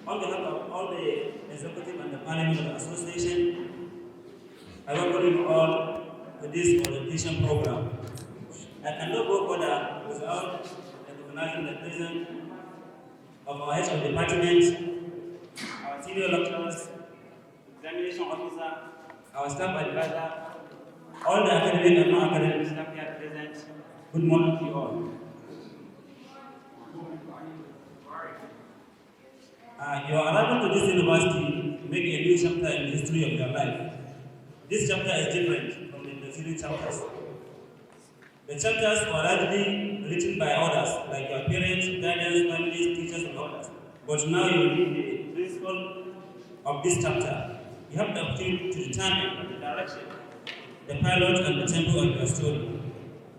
On behalf of all the executive and the parliament of the association, I welcome you all to this orientation program. I cannot go further without recognizing the presence of our heads of department, our senior lecturers, examination officer, our staff advisor, all the academic and non-academic staff here present. Good morning to you all. You are arriving to this university to make a new chapter in the history of your life. This chapter is different from the preceding chapters. The chapters were largely written by others, like your parents, guardians, families, teachers, and others. But now you read the principle of this chapter. You have the opportunity to determine the direction, the pilot, and the tempo of your story.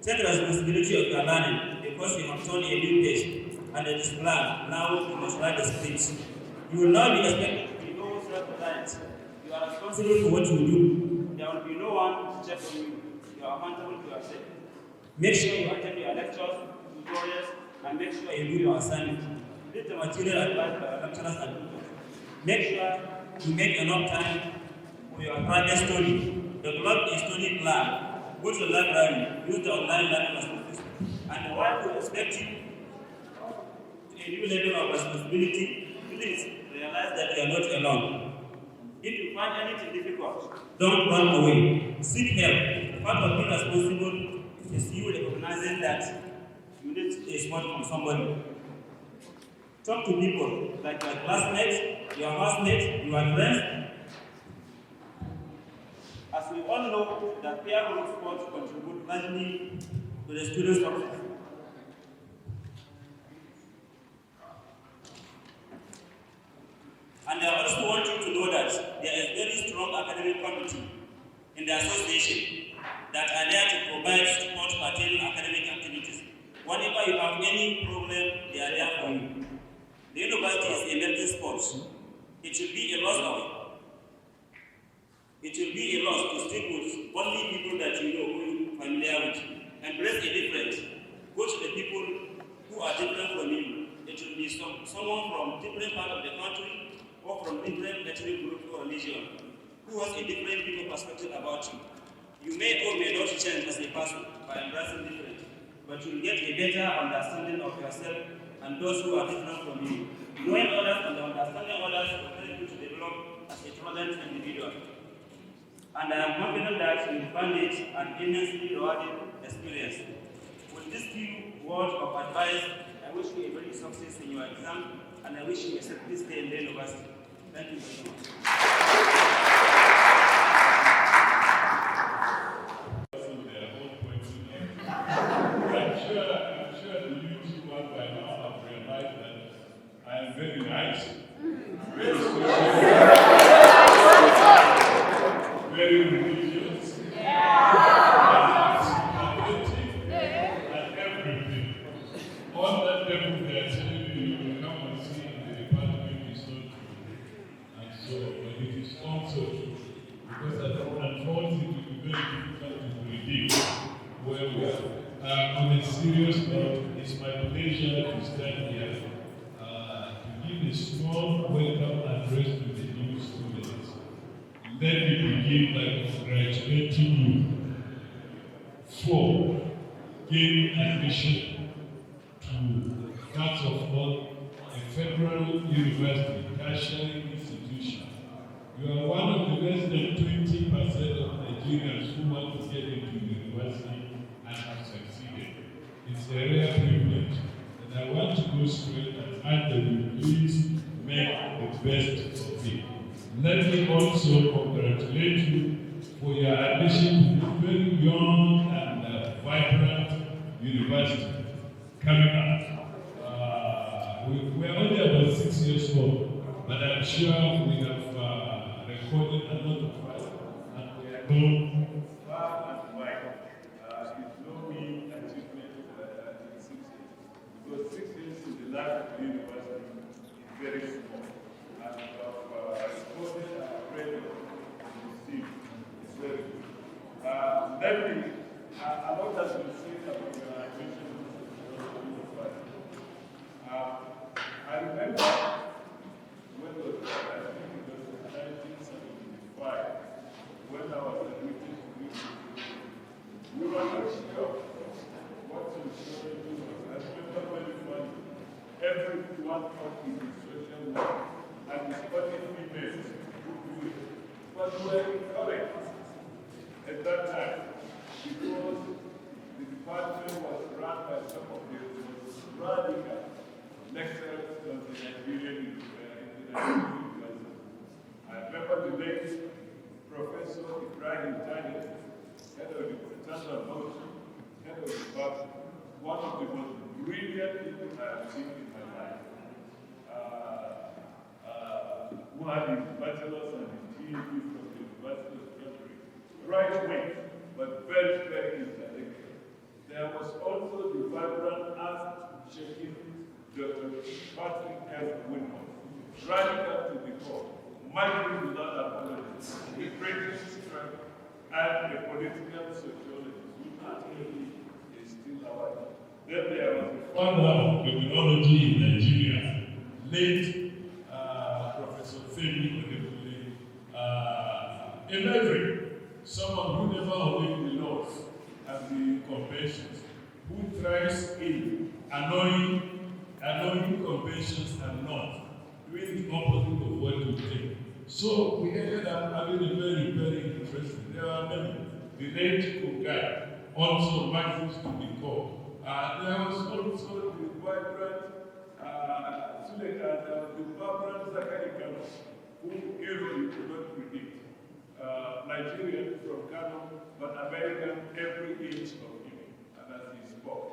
Take responsibility of your learning because you have turned a new page and it is planned. Now you must write the script. You will not be expected to be no self-reliant. You are responsible for what you do. There will be no one to check on you. You are accountable to yourself. Make sure you attend your lectures, tutorials, and make sure you do your assignment. Read the material advised by your lecturers and tutors. Make sure you make enough time for your private study. Develop a study plan. Go to the library. Use the online learning resources. And while we expect you to a new level of responsibility, please realize that you are not alone. If you find anything difficult, don't run away. Seek help. Part of being responsible is you recognizing that you need a support from somebody. Talk to people like your classmates, your housemates, your friends. As we all know, that peer group sports contribute largely to the students' success. And I also want you to know that there is very strong academic committee in the association that are there to provide support pertaining academic activities. Whenever you have any problem, they are there for you. The university is a melting sport. It should be a loss to stick with only people that you know, who you are familiar with. Embrace a difference. Go to the people who are different from you. It should be someone from different part of the country or from different ethnic group or religion who has a different people perspective about you. You may or may not change as a person by embracing difference, but you will get a better understanding of yourself and those who are different from you. Knowing others and understanding others will help you to develop as a tolerant individual. And I am confident that you will find it an immensely rewarding experience. With these few words of advice, I wish you a very success in your exam, and I wish you a safety stay in the university. Thank you very much. I'm sure the YouTube one by now have realized that I am very nice, very very religious, and everything. On that level, they are telling you, you will come and see in the department is not true. And so, but it is also true. Because unfortunately, it will be very difficult to predict where we are. On a serious note, it's my pleasure to stand here to give a small welcome address to the new students. Let me begin by congratulating you for gaining admission to, first of all, a Federal University tertiary institution. You are one of the less than 20% of Nigerians who want to get into university and have succeeded. It's a rare privilege, and I want to go straight and ask that you please make the best of it. Let me also congratulate you for your admission to this very young and vibrant university coming up. We're only about 6 years old, but I'm sure we have recorded a lot of us, and we are known far and wide. It's no mean achievement in 6 years, because 6 years in the life of the university is very small. And we have recorded our credit in the team. It's very good. Let me, a lot has been said about your admission to the university. I remember we were encouraged at that time because the department was run by some of the most radical lecturers of the Nigerian University. I remember the late Professor Ibrahim Tani, head of the International Motion, head of the department, one of the most brilliant people I have seen in my life. Who had his bachelor's and his PhD from the University of Cambridge. Right wing, but very, very intellectual. There was also the vibrant art shaking Dr. Patrick F. Winmore, radical to the core, mighty without apology, with great strength, and a political sociologist who actually is still alive. Then there was a founder of criminology in Nigeria, late Professor Femi Odebule, a reverend, someone who never obeyed the laws and the conventions, who thrives in annoying conventions and not doing the opposite of what you think. So we ended up having a very, very interesting. There are many. The late Kogai also marches to the core. There was also the vibrant Suleka, there was the vibrant Zakari Kano, who you could not predict. Nigerian from Kano, but American every inch of him. And as he spoke,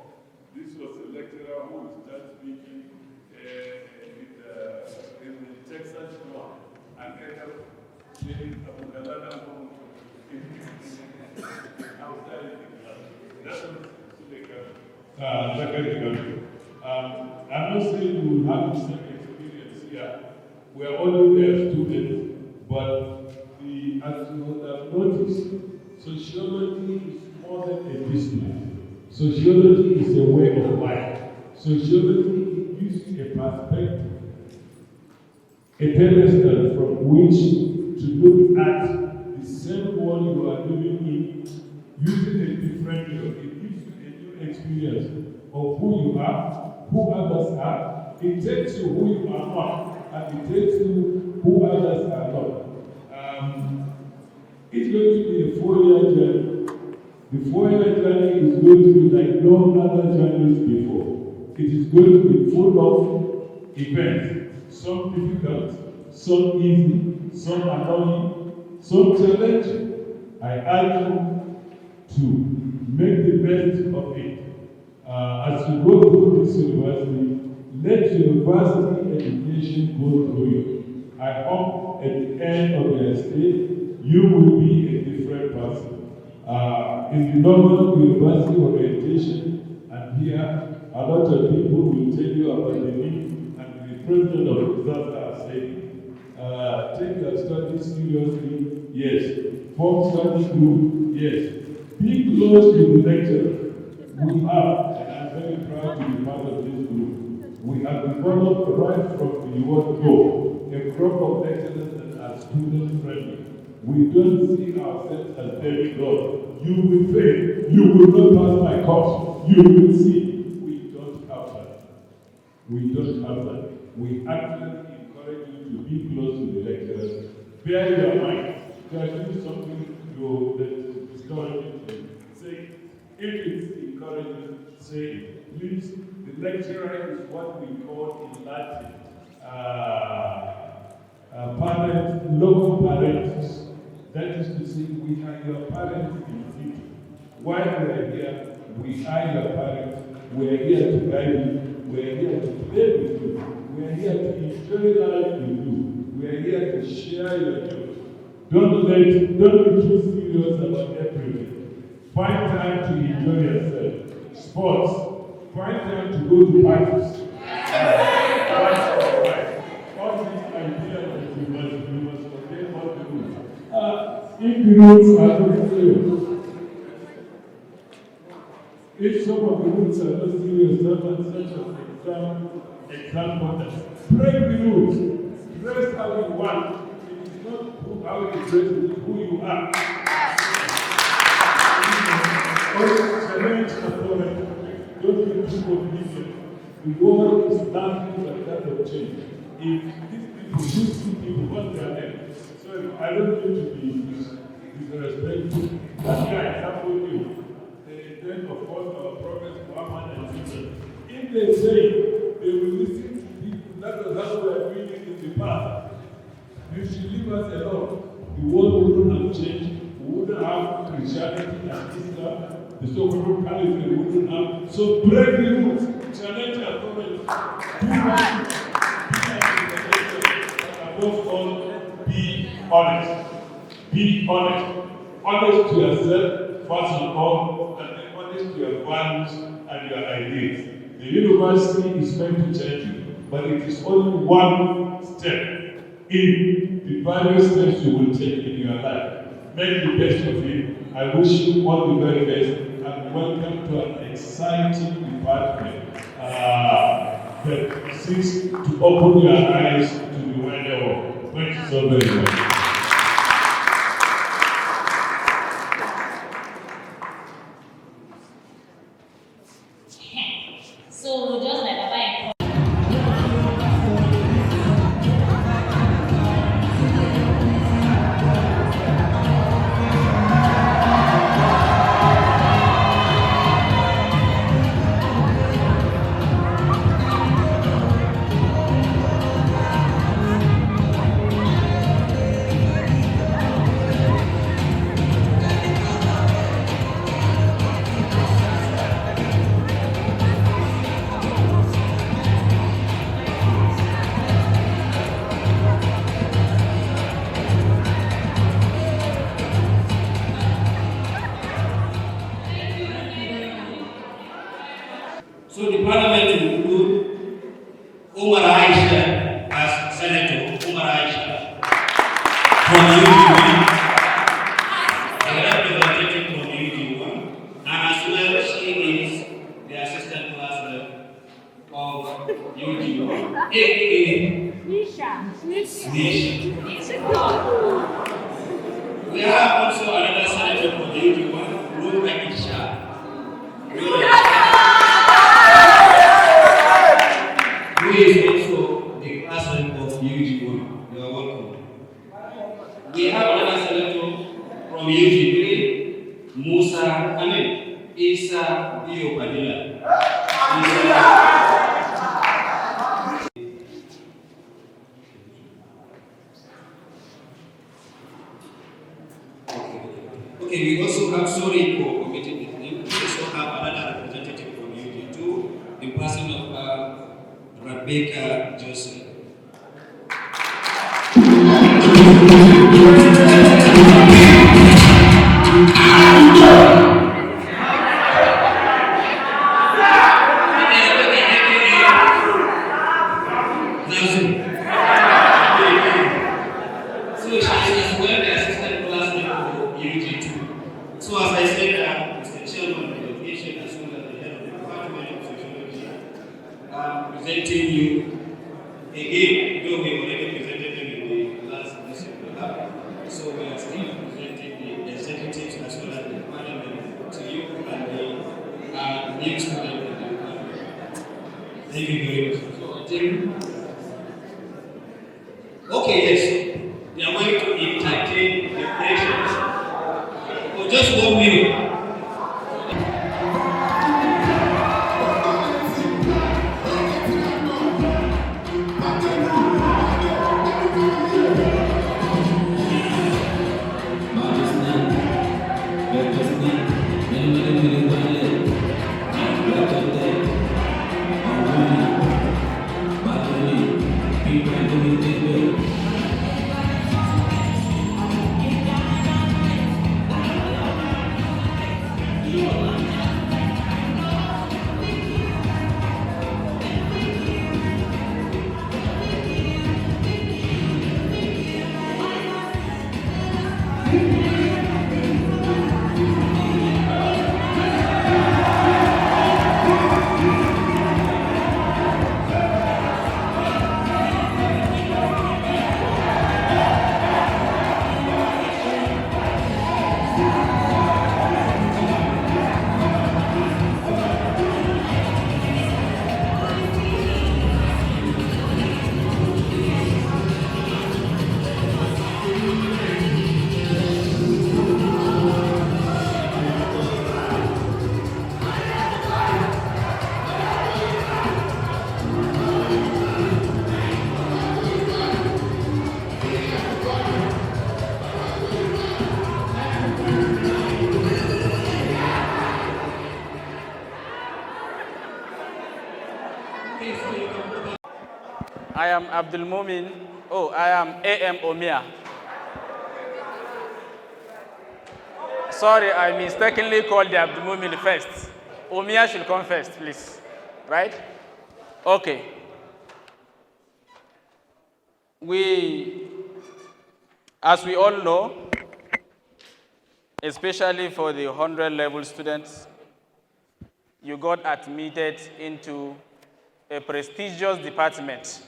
this was a lecturer who would start speaking in the Texas law and end up saying Abu Galana outside the class. That was Suleka, Zakari Kano. I'm not saying we will have the same experience here. We are all there students, but as you have noticed, sociology is more than a discipline. Sociology is a way of life. Sociology gives you a perspective, a pedestal from which to look at the same world you are living in using a different way. It gives you a new experience of who you are, who others are. It tells you who you are not, and it tells you who others are not. It's going to be a 4-year journey. The 4-year journey is going to be like no other journeys before. It is going to be full of events, some difficult, some easy, some annoying, some challenging. I urge you to make the best of it. As you go through this university, let university education go through you. I hope at the end of your stay, you will be a different person. In the normal university orientation, and here, a lot of people will tell you about the need, and the president of the disaster are saying, take your studies seriously, yes. Form study group, yes. Be close to the lecturer. We are, and I'm very proud to be part of this group. We have developed right from the word go, a crop of lecturers that are student friendly. We don't see ourselves as very God. You will fail. You will not pass my course. You will see. We don't have that. We don't have that. We actually encourage you to be close to the lecturers. Bear your mind. There is something that is discouraging. Say, if it's encouraging, say it. Please, the lecturer is what we call in Latin local parents. That is to say, we are your parents in the future. While we are here, we are your parents. We are here to guide you. We are here to play with you. We are here to enjoy life with you. We are here to share your joy. Don't be too serious about everything. Find time to enjoy yourself. Sports. Find time to go to parties. All these ideas that you must forget what to do. If the rules are not serious, if some of the rules are not serious, such as exam content, break the rules. Dress how you want. It is not how you dress, it is who you are. Always challenge authority. Don't be too obedient. The world is nothing but that of change. If these people, what they are there. So I don't need to be if they say they will listen to people, that is how we are doing it in the past. You should leave us alone. The world wouldn't have changed. We wouldn't have Christianity and Islam. The so-called caliphate wouldn't have. So break the rules. Challenge our government. Do right. And above all, be honest. Be honest. Honest to yourself, first of all, and then honest to your values and your ideas. The university is meant to change you, but it is only one step in the various steps you will take in your life. Make the best of it. I wish you all the very best and welcome to an exciting department that seeks to open your eyes to the wider world. Thank you so very much. So just like Baba So the parliament will include Umar Aisha as Senator, Umar Aisha from UG1, a representative from UG1, and as well she is the assistant class rep of UG1, aka Nisha. We have also another senator from UG1, Ruth Aisha. Who is also the class rep of UG1. You are welcome. We have another senator from UG3, Isa Bio Padilla. Okay, we also have sorry for committing with him. We also have another representative from UG2, the person of Rebecca Joseph. So she is as well the assistant class rep for UG2. So as I said, Mr. Chairman of the Education as well as the head of the Department of Sociology, presenting you again, though we already presented them in the last mission we have. So we are still presenting the executives as well as the parliament to you and the new students in the department. Thank you very much. So I think, okay, yes, we are going to entertain the patients for just 1 minute. am Abdul Mumin. Oh, I am AM Omia. Sorry, I mistakenly called the Abdul Mumin first. Omia should come first, please. Right? Okay. As we all know, especially for the 100 level students, you got admitted into a prestigious department,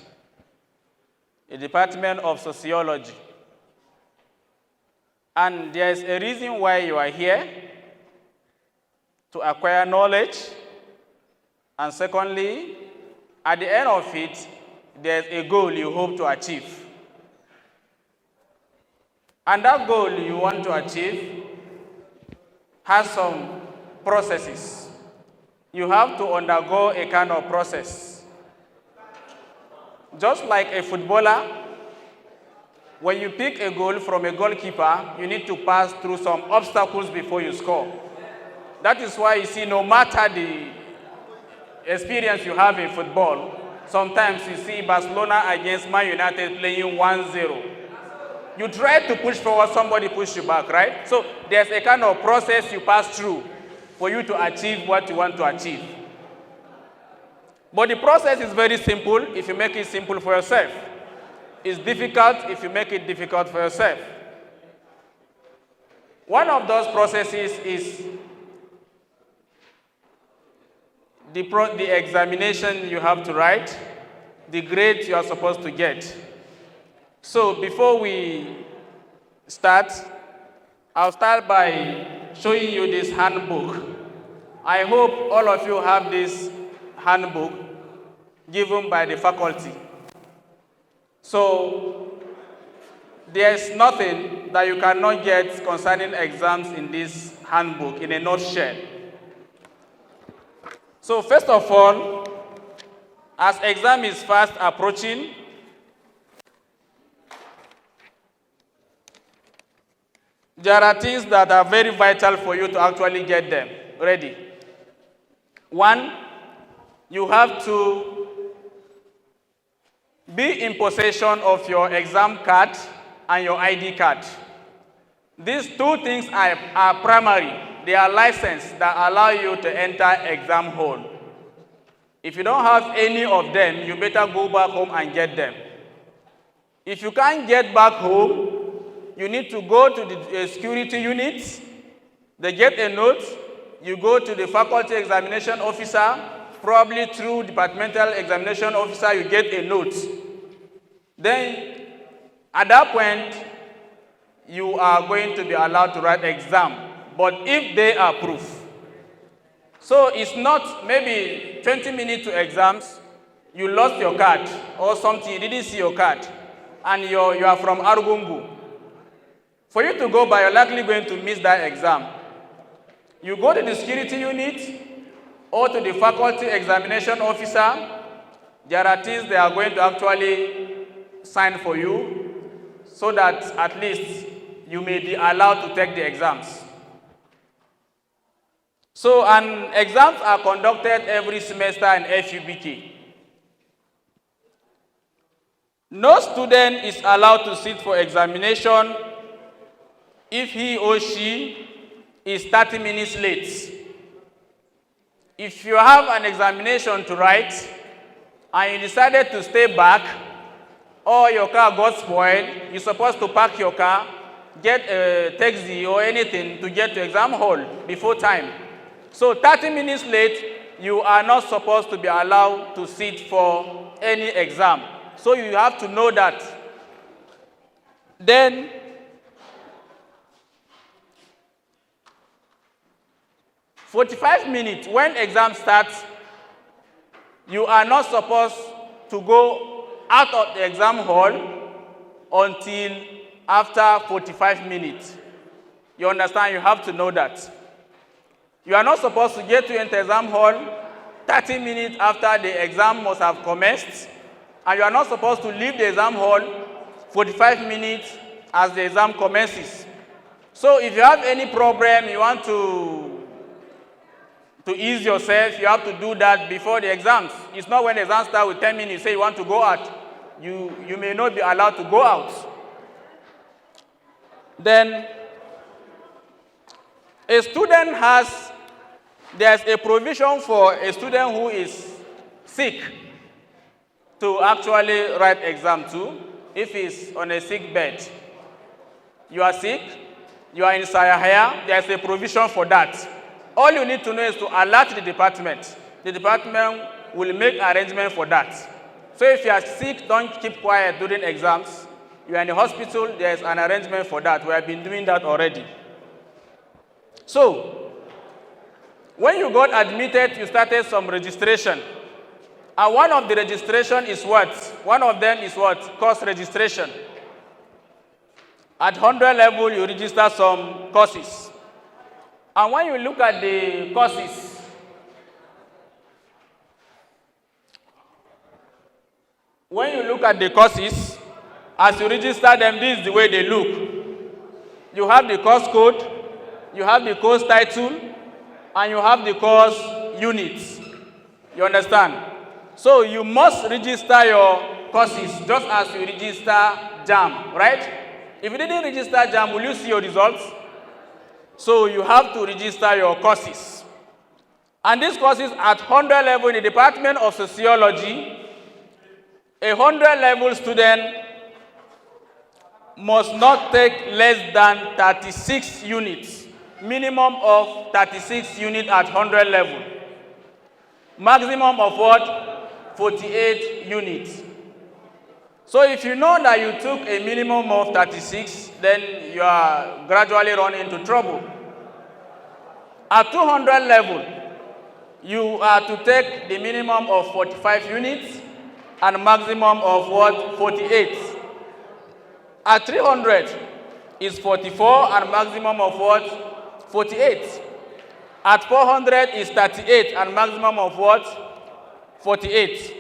a department of sociology. And there's a reason why you are here, to acquire knowledge. And secondly, at the end of it, there's a goal you hope to achieve. And that goal you want to achieve has some processes. You have to undergo a kind of process. Just like a footballer, when you pick a goal from a goalkeeper, you need to pass through some obstacles before you score. That is why you see, no matter the experience you have in football, sometimes you see Barcelona against Man United playing 1-0. You try to push forward, somebody push you back, right? So there's a kind of process you pass through for you to achieve what you want to achieve. But the process is very simple if you make it simple for yourself. It's difficult if you make it difficult for yourself. One of those processes is the examination you have to write, the grade you are supposed to get. So before we start, I'll start by showing you this handbook. I hope all of you have this handbook given by the faculty. So there's nothing that you cannot get concerning exams in this handbook in a nutshell. So first of all, as exam is fast approaching, there are things that are very vital for you to actually get them ready. One, you have to be in possession of your exam card and your ID card. These two things are primary. They are licenses that allow you to enter exam hall. If you don't have any of them, you better go back home and get them. If you can't get back home, you need to go to the security unit. They get a note. You go to the faculty examination officer. Probably through departmental examination officer, you get a note. Then, at that point, you are going to be allowed to write exam. But if they approve. So it's not maybe 20 minutes to exams, you lost your card or something, you didn't see your card, and you are from Argungu. For you to go by, you're likely going to miss that exam. You go to the security unit or to the faculty examination officer. There are things they are going to actually sign for you so that at least you may be allowed to take the exams. So, and exams are conducted every semester in FUBK. No student is allowed to sit for examination if he or she is 30 minutes late. If you have an examination to write and you decided to stay back, or your car got spoiled, you're supposed to park your car, get a taxi or anything to get to exam hall before time. So 30 minutes late, you are not supposed to be allowed to sit for any exam. So you have to know that. Then, "45 minutes, when exam starts, you are not supposed to go out of the exam hall until after 45 minutes. You understand? You have to know that. You are not supposed to get to enter exam hall 30 minutes after the exam must have commenced, and you are not supposed to leave the exam hall 45 minutes as the exam commences. So if you have any problem, you want to ease yourself, you have to do that before the exams. It's not when the exam starts with 10 minutes, you say you want to go out. you may not be allowed to go out. Then there's a provision for a student who is sick to actually write exam too, if he's on a sick bed. You are sick, you are in Sayahaya, there's a provision for that. All you need to know is to alert the department. The department will make arrangement for that. So if you are sick, don't keep quiet during exams. You are in the hospital, there's an arrangement for that. We have been doing that already. So, when you got admitted, you started some registration. And one of the registration is what? One of them is what? Course registration. At 100 level, you register some courses. And when you look at the courses, as you register them, this is the way they look. You have the course code, you have the course title, and you have the course units. You understand? So you must register your courses just as you register JAM, right? If you didn't register JAM, will you see your results? So you have to register your courses. And these courses at 100 level in the Department of Sociology, a 100 level student must not take less than 36 units. Minimum of 36 units at 100 level. Maximum of what? 48 units. So if you know that you took a minimum of 36, then you are gradually running into trouble. At 200 level, you are to take the minimum of 45 units and maximum of what? 48. At 300 is 44 and maximum of what? 48. At 400 is 38 and maximum of what? 48.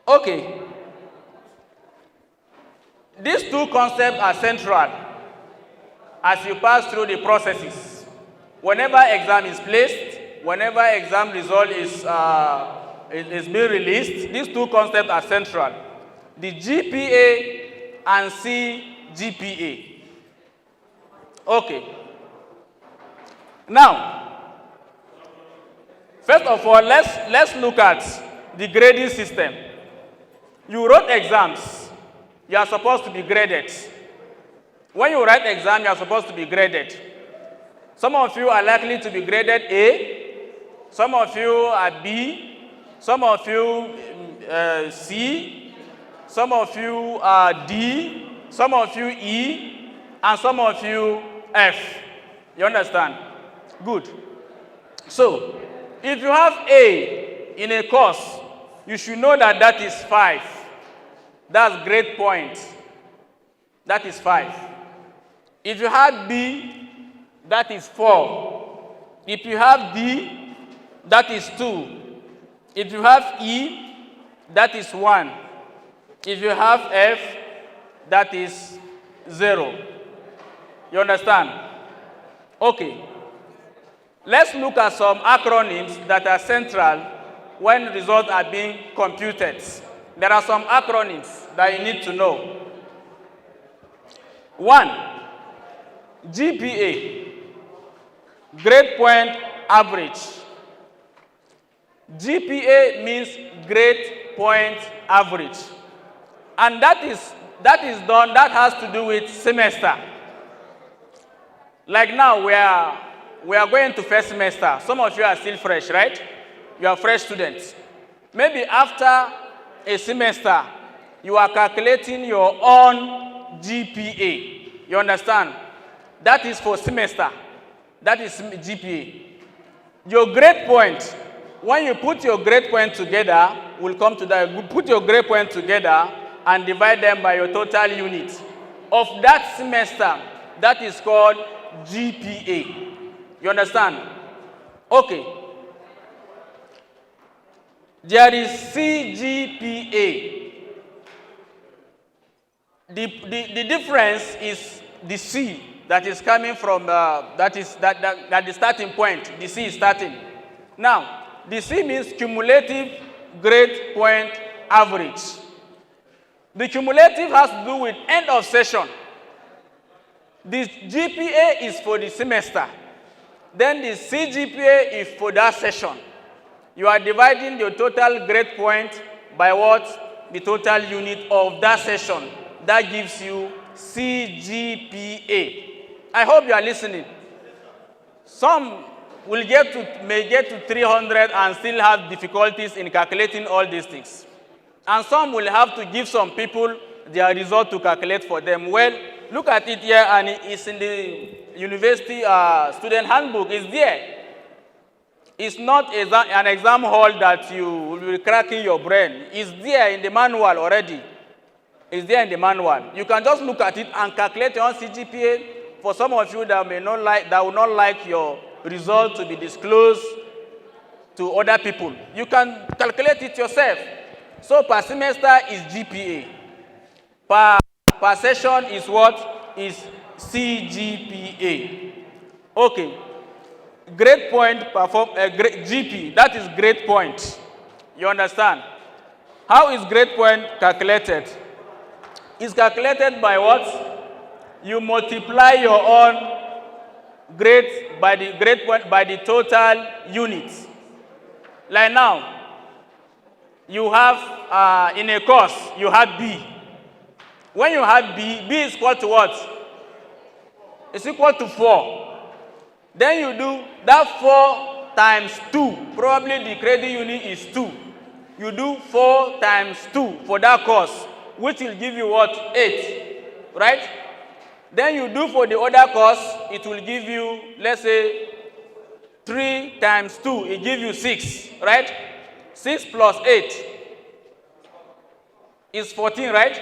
Okay. These two concepts are central as you pass through the processes. Whenever exam is placed, whenever exam result is being released, these two concepts are central. The GPA and CGPA. Okay. Now, first of all, let's look at the grading system. You wrote exams, you are supposed to be graded. When you write exam, you are supposed to be graded. Some of you are likely to be graded A, some of you are B, some of you C, some of you are D, some of you E, and some of you F. You understand? Good. So, if you have A in a course, you should know that that is 5. That's grade point. That is 5. If you have B, that is 4. If you have D, that is 2. If you have E, that is 1. If you have F, that is 0. You understand? Okay. Let's look at some acronyms that are central when results are being computed. There are some acronyms that you need to know. 1, GPA, grade point average. GPA means grade point average. And that has to do with semester. Like now, we are going to first semester. Some of you are still fresh, right? You are fresh students. Maybe after a semester, you are calculating your own GPA. You understand? That is for semester. That is GPA. Your grade point, when you put your grade point together, we'll come to that. You put your grade point together and divide them by your total units of that semester. That is called GPA. You understand? Okay. There is CGPA. The difference is the C that is coming from that is the starting point. The C is starting. Now, the C means cumulative grade point average. The cumulative has to do with end of session. The GPA is for the semester. Then the CGPA is for that session. You are dividing your total grade point by what? The total unit of that session. That gives you CGPA. I hope you are listening. Some may get to 300 and still have difficulties in calculating all these things. And some will have to give some people their result to calculate for them. Well, look at it here, and it's in the university student handbook. It's there. It's not an exam hall that you will be cracking your brain. It's there in the manual already. It's there in the manual. You can just look at it and calculate your own CGPA. For some of you that will not like your result to be disclosed to other people, you can calculate it yourself. So per semester is GPA. Per session is what? Is CGPA. Okay. Grade point GP, that is grade point. You understand? How is grade point calculated? It's calculated by what? You multiply your own grade by the grade point by the total units. Like now, you have in a course you have B. When you have B is equal to what? It's equal to 4. Then you do that 4 times 2. Probably the credit unit is 2. You do 4 times 2 for that course, which will give you what? 8. Right? Then you do for the other course, it will give you, let's say, 3 times 2. It gives you 6. Right? 6 plus 8 is 14, right?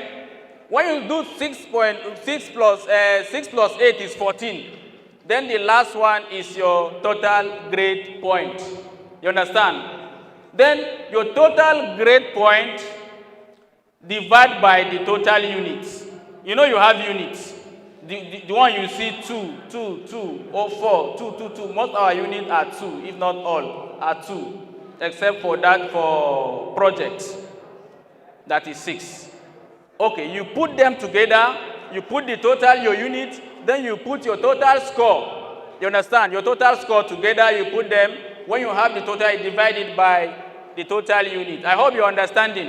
When you do 6 plus 8 is 14. Then the last one is your total grade point. You understand? Then your total grade point divided by the total units. You know you have units. The one you see 2, or 4, 2. Most of our units are 2, if not all, are 2. Except for that for projects. That is 6. Okay, you put them together, you put the total, your unit, then you put your total score. You understand? Your total score together, you put them. When you have the total, you divide it by the total unit. I hope you're understanding.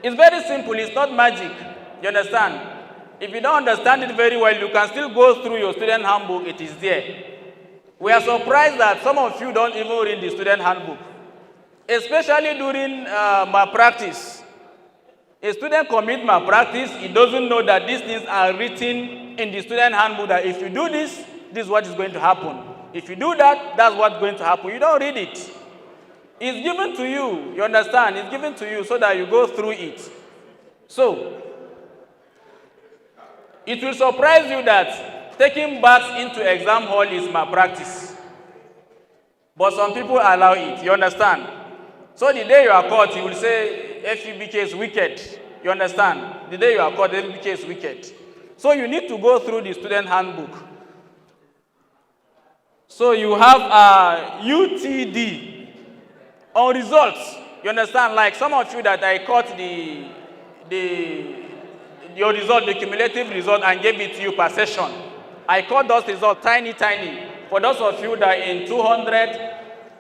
It's very simple. It's not magic. You understand? If you don't understand it very well, you can still go through your student handbook. It is there. We are surprised that some of you don't even read the student handbook, especially during malpractice. A student commits malpractice, he doesn't know that these things are written in the student handbook, that if you do this, this is what is going to happen. If you do that, that's what's going to happen. You don't read it. It's given to you. You understand? It's given to you so that you go through it. So, it will surprise you that taking bags into exam hall is malpractice. But some people allow it. You understand? So the day you are caught, you will say, FUBK is wicked. You understand? The day you are caught, FUBK is wicked. So you need to go through the student handbook. So you have UTD on results. You understand? Like some of you that I caught your result, the cumulative result, and gave it to you per session. I caught those results tiny. For those of you that are in 200,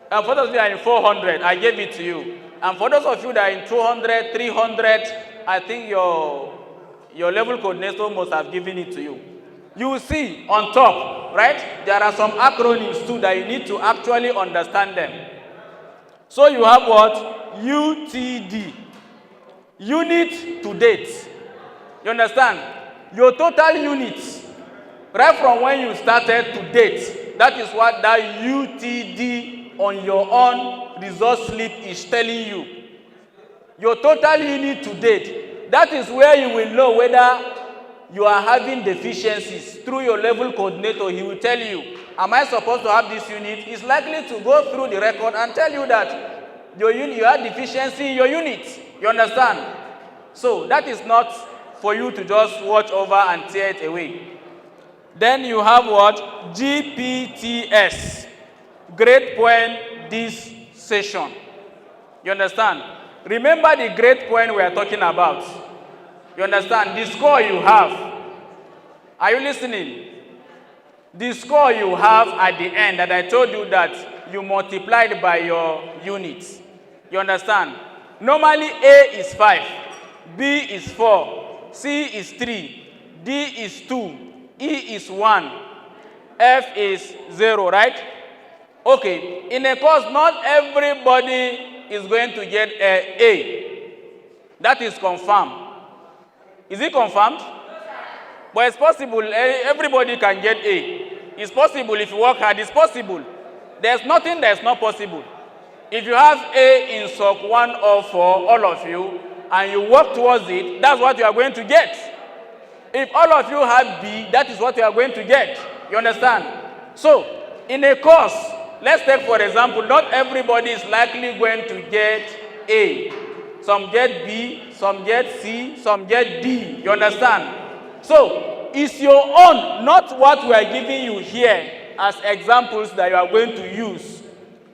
and for those of you that are in 400, I gave it to you. And for those of you that are in 200, 300, I think your level coordinator must have given it to you. You will see on top, right? There are some acronyms too that you need to actually understand them. So you have what? UTD. Unit to date. You understand? Your total units, right from when you started to date, that is what that UTD on your own result slip is telling you. Your total unit to date, that is where you will know whether you are having deficiencies. Through your level coordinator, he will tell you, am I supposed to have this unit? He's likely to go through the record and tell you that your unit, you have deficiency in your unit. You understand? So that is not for you to just watch over and tear it away. Then you have what? GPTS. Grade point this session. You understand? Remember the grade point we are talking about. You understand? The score you have. Are you listening? The score you have at the end that I told you that you multiplied by your units. You understand? Normally A is 5, B is 4, C is 3, D is 2, E is 1, F is 0, right? Okay, in a course, not everybody is going to get A. That is confirmed. Is it confirmed? But it's possible, everybody can get A. It's possible if you work hard, it's possible. There's nothing that's not possible. If you have A in SOC 1 or 4, all of you, and you work towards it, that's what you are going to get. If all of you have B, that is what you are going to get. You understand? So, in a course, let's take for example, not everybody is likely going to get A. Some get B, some get C, some get D. You understand? So, it's your own, not what we are giving you here as examples that you are going to use.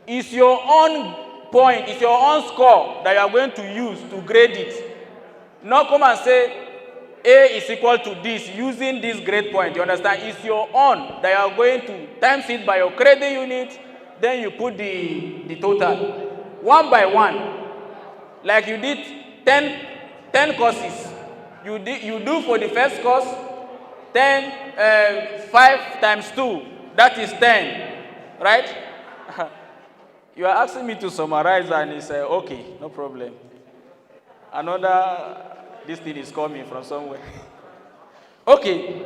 It's your own point, it's your own score that you are going to use to grade it. Not come and say A is equal to this using this grade point. You understand? It's your own that you are going to times it by your credit unit, then you put the total. One by one. Like you did 10 courses. You do for the first course, 5 times 2, that is 10, right? You are asking me to summarize and it's okay, no problem. This thing is coming from somewhere. Okay.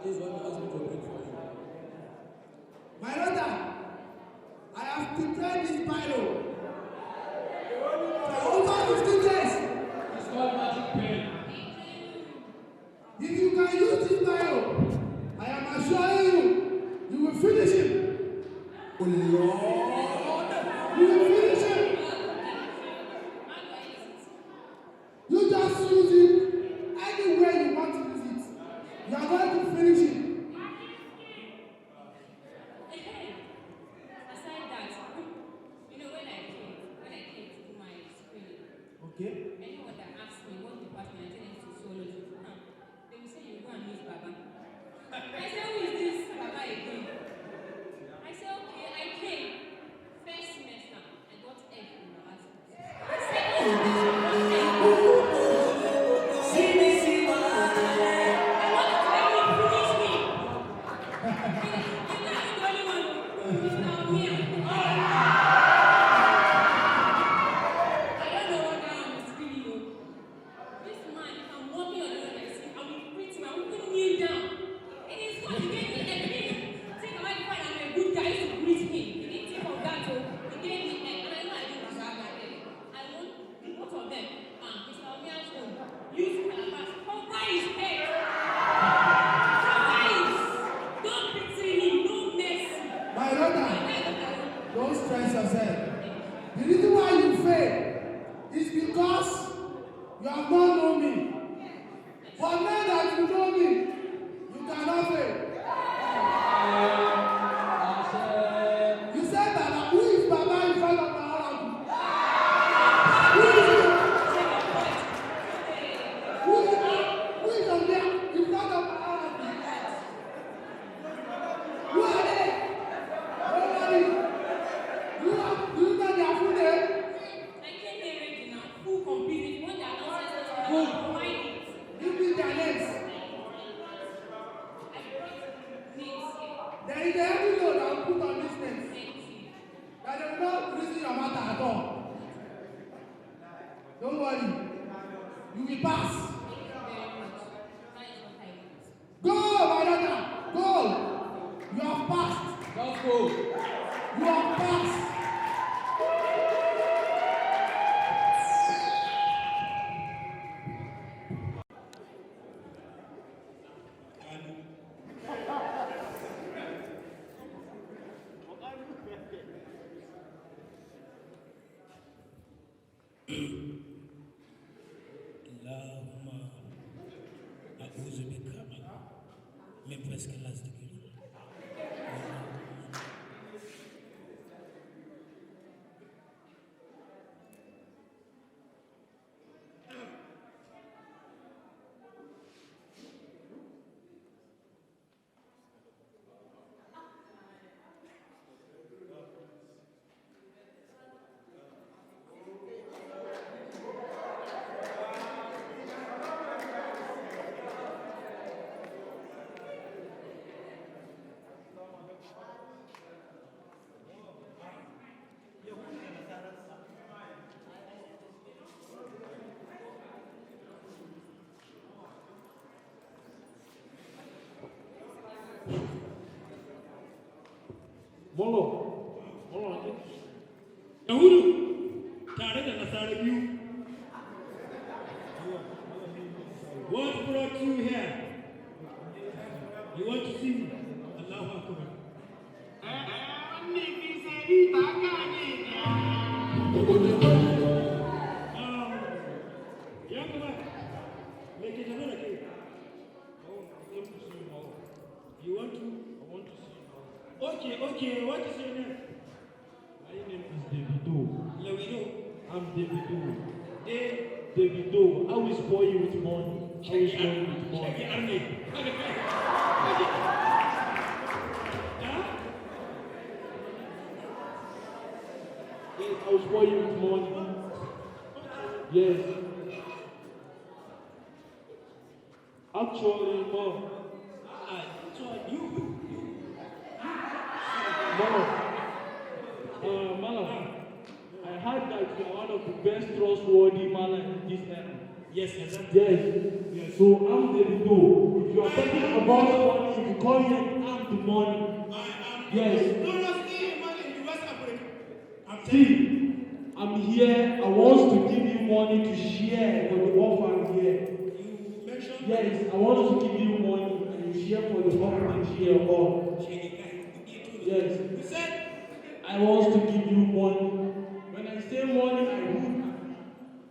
This is what you asked me to bring for you. My brother, I have prepared this Bible for over 15 days. It's called magic pen. If you can use this Bible, I am assuring you, you will finish it. Oh Lord. You will finish it. You just use it anywhere you want to use it. You are going to finish it. Aside that, you know, when I came to do my screening, Okay. anyone that asks me what department I think is sociology, they will say you go and meet Baba. I say, who is this Baba again? I say, okay, I came. First semester, I got F in the last semester. Second semester, I got F. I want to tell you, finish me. You're not the only one. It's now me. I don't know what that one is really though. This man, if I'm walking on the road, I see, I will greet him, I will even kneel down. It is what he gave me everything. Think about the fact I'm a good guy to greet him. He didn't think of that though. He gave me egg, and I know I don't deserve that egg. I want both of them. Mr. Omia's own. Use calabash. Cover his head. Cover his. Don't pity him. No mercy. My brother, don't stress yourself. The reason why you fail is because you have not known me. For now that you know me, you cannot fail. You said that who is Baba in front of my oracle? Who is it? Who is on there in front of my oracle? Who are they? Nobody. Do you know their full name? I came here ready now. Full complete. If you want their ancestors, I will provide it. Give me their names. I brought names here. There is a heavy load I will put on these names. Thank you. That they will not reason your matter at all. Don't worry. You will pass. Thank you very much. That is what I want. Go, my daughter. Go. You have passed. Just go. You have passed. Allahumma a'udhu bika min fawqi al-ardi. Molo, Yahudu, tare da Nasara biyu. What brought you here? You want to see me? Allahu Akbar. Young man, make it another game. You want to? I want to see you. Okay, what is your name? My name is Davido. Davido? I'm Davido. Davido. I will spoil you with money. I will spoil you with money. Check it, Army. Yes, I will spoil you with money. Yes. Actually, Mom. Mala, I heard that you are one of the best trustworthy Mala in this era. Yes, exactly. Yes. So I'm the Davido. If you are talking about money, if you call me, I'm the money. Yes. No, stay money in the West Africa. See, I'm here. I want to give you money to share for the orphan here. You mentioned. Yes, I want to give you money and you share for the orphanage here or. Yes. You said. I want to give you money. When I say money, I mean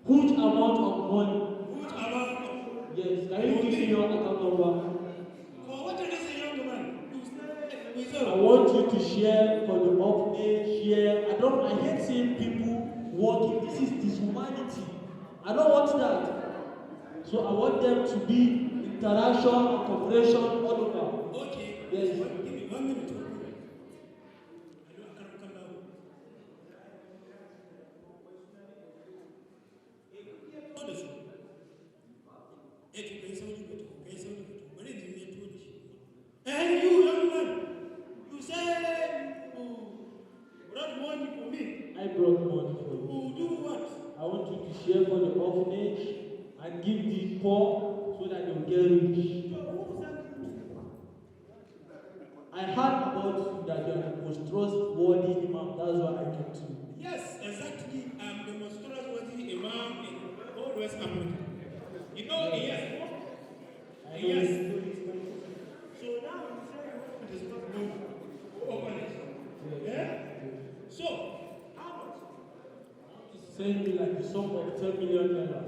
huge amount of money. Huge amount. Yes. Can you give me your account number? For what did you say, young man? You said. I want you to share for the orphanage, share. I hate seeing people working. This is dishumanity. I don't want that. So I want them to be interaction and cooperation all over. Okay. Yes. Give me 1 minute. And you, young man, you said brought money for me. I brought money for you. Who do what? I want you to share for the orphanage and give the poor so that they'll get rich. I heard about you that you are the most trustworthy imam. That's why I came to you. Yes, exactly. I'm the most trustworthy imam in all West Africa. You know, yes. Yes. So now you say you want to discuss money. Orphanage. Yeah? So, how much? Send me like the sum of 10 million naira.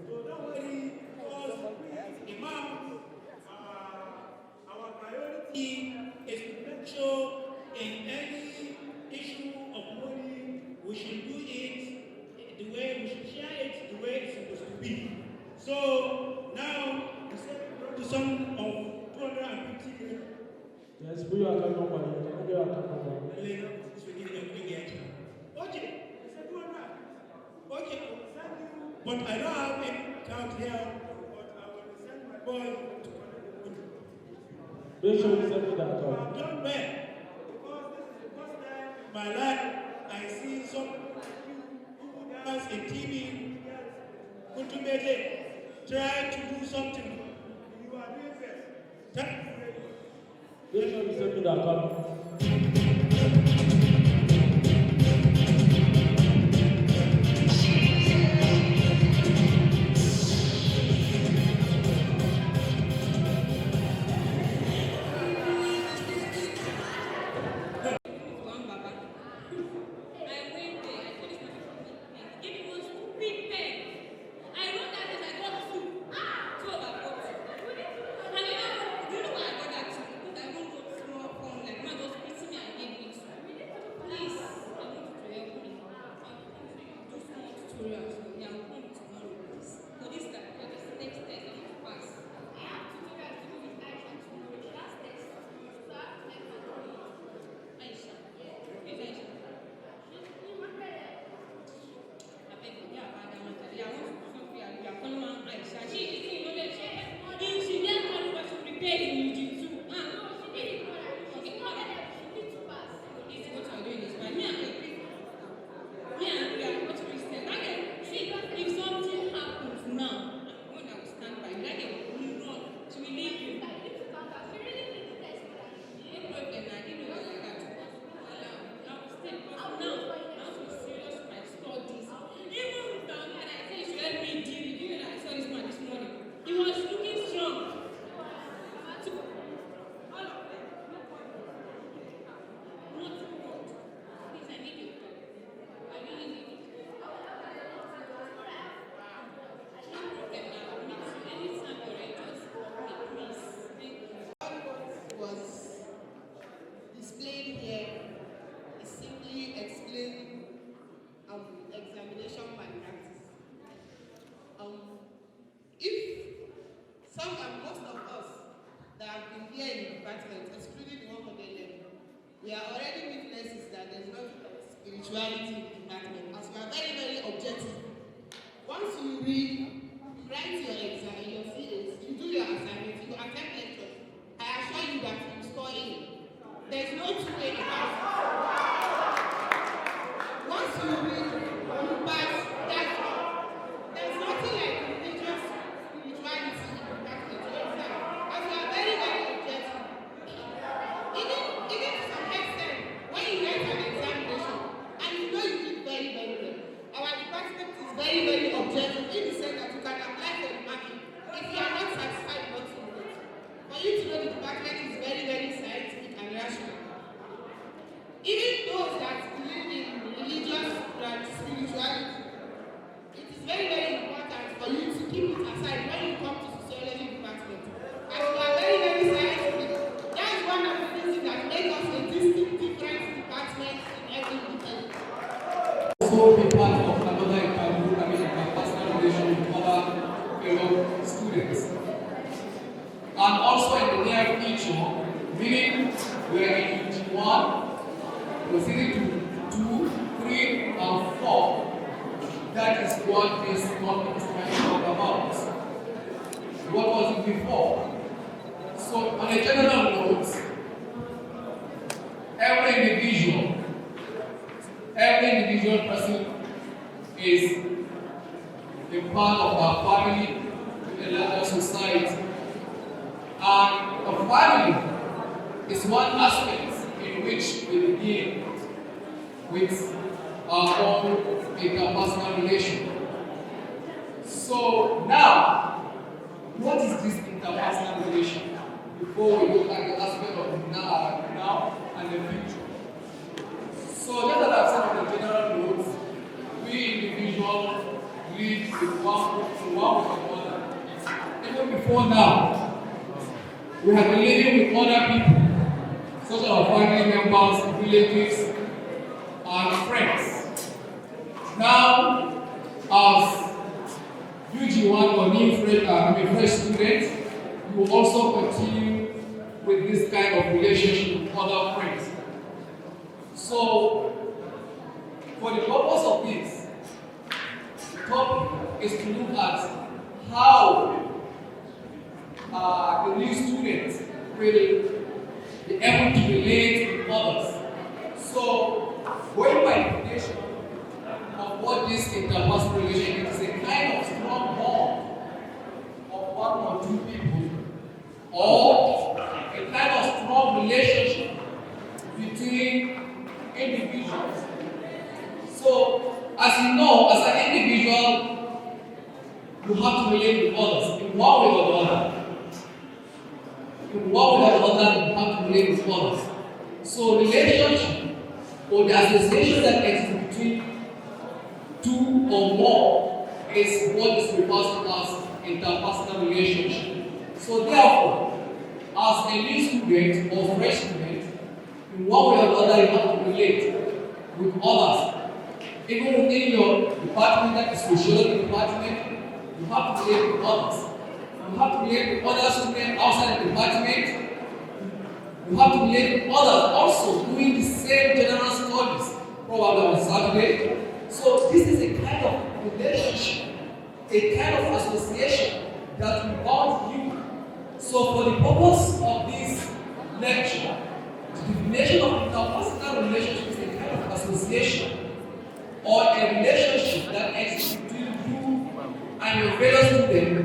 So don't worry, because imam, our priority is to make sure in any issue of money, we should do it the way we should share it the way it's supposed to be. So now we said we brought the sum of 250 million. Yes, put your account number. Can I get your account number? Okay, we said 200. Okay, I will send you. But I don't have any account here. But I will send my boy to Make sure you send me that account. I've done well. Because this is the first time in my life I see some who dance in TV, try to do something. You are doing best. Thank you very much. Make sure you send me that account. We are already witnesses that there's no spirituality in the department, as we are very, very objective. Once you read, you write your exam, your CAs, you do your assignment, you attempt lectures, I assure you that you score in. There's no two way about it. Once you read, you pass, that's all. There's nothing like religious students. And also in the near future, meaning we are in UG1, proceeding to 2, 3, and 4. That is what this topic is trying to talk about. What was it before? So, on a general note, every individual person is a part of our family, a larger society. And a family is one aspect in which we begin with our own interpersonal relation. So now, what is this interpersonal relation? Before we look at the aspect of now and the future. So just as I've said on the general notes, we individuals live with one with another. Even before now, we have been living with other people, such as our family members, relatives, and friends. Now, as UG1 or new fresh students, you will also continue with this kind of relationship with other friends. So, for the purpose of this, the topic is to look at how the new students will be able to relate with others. So, going by definition of what this interpersonal relationship is, a kind of strong bond of one or two people, or a kind of strong relationship between individuals. So, as you know, as an individual, you have to relate with others in one way or the other. In one way or the other, you have to relate with others. So, relationship or the association that exists between two or more is what is referred to as interpersonal relationship. So, therefore, as a new student or fresh student, in one way or the other, you have to relate with others. Even within your department, that is sociology department, you have to relate with others. You have to relate with other students outside the department. You have to relate with others also doing the same general studies, probably on Saturday. So this is a kind of relationship, a kind of association that will bond you. So for the purpose of this lecture, the definition of interpersonal relationship is a kind of association or a relationship that exists between you and your fellow student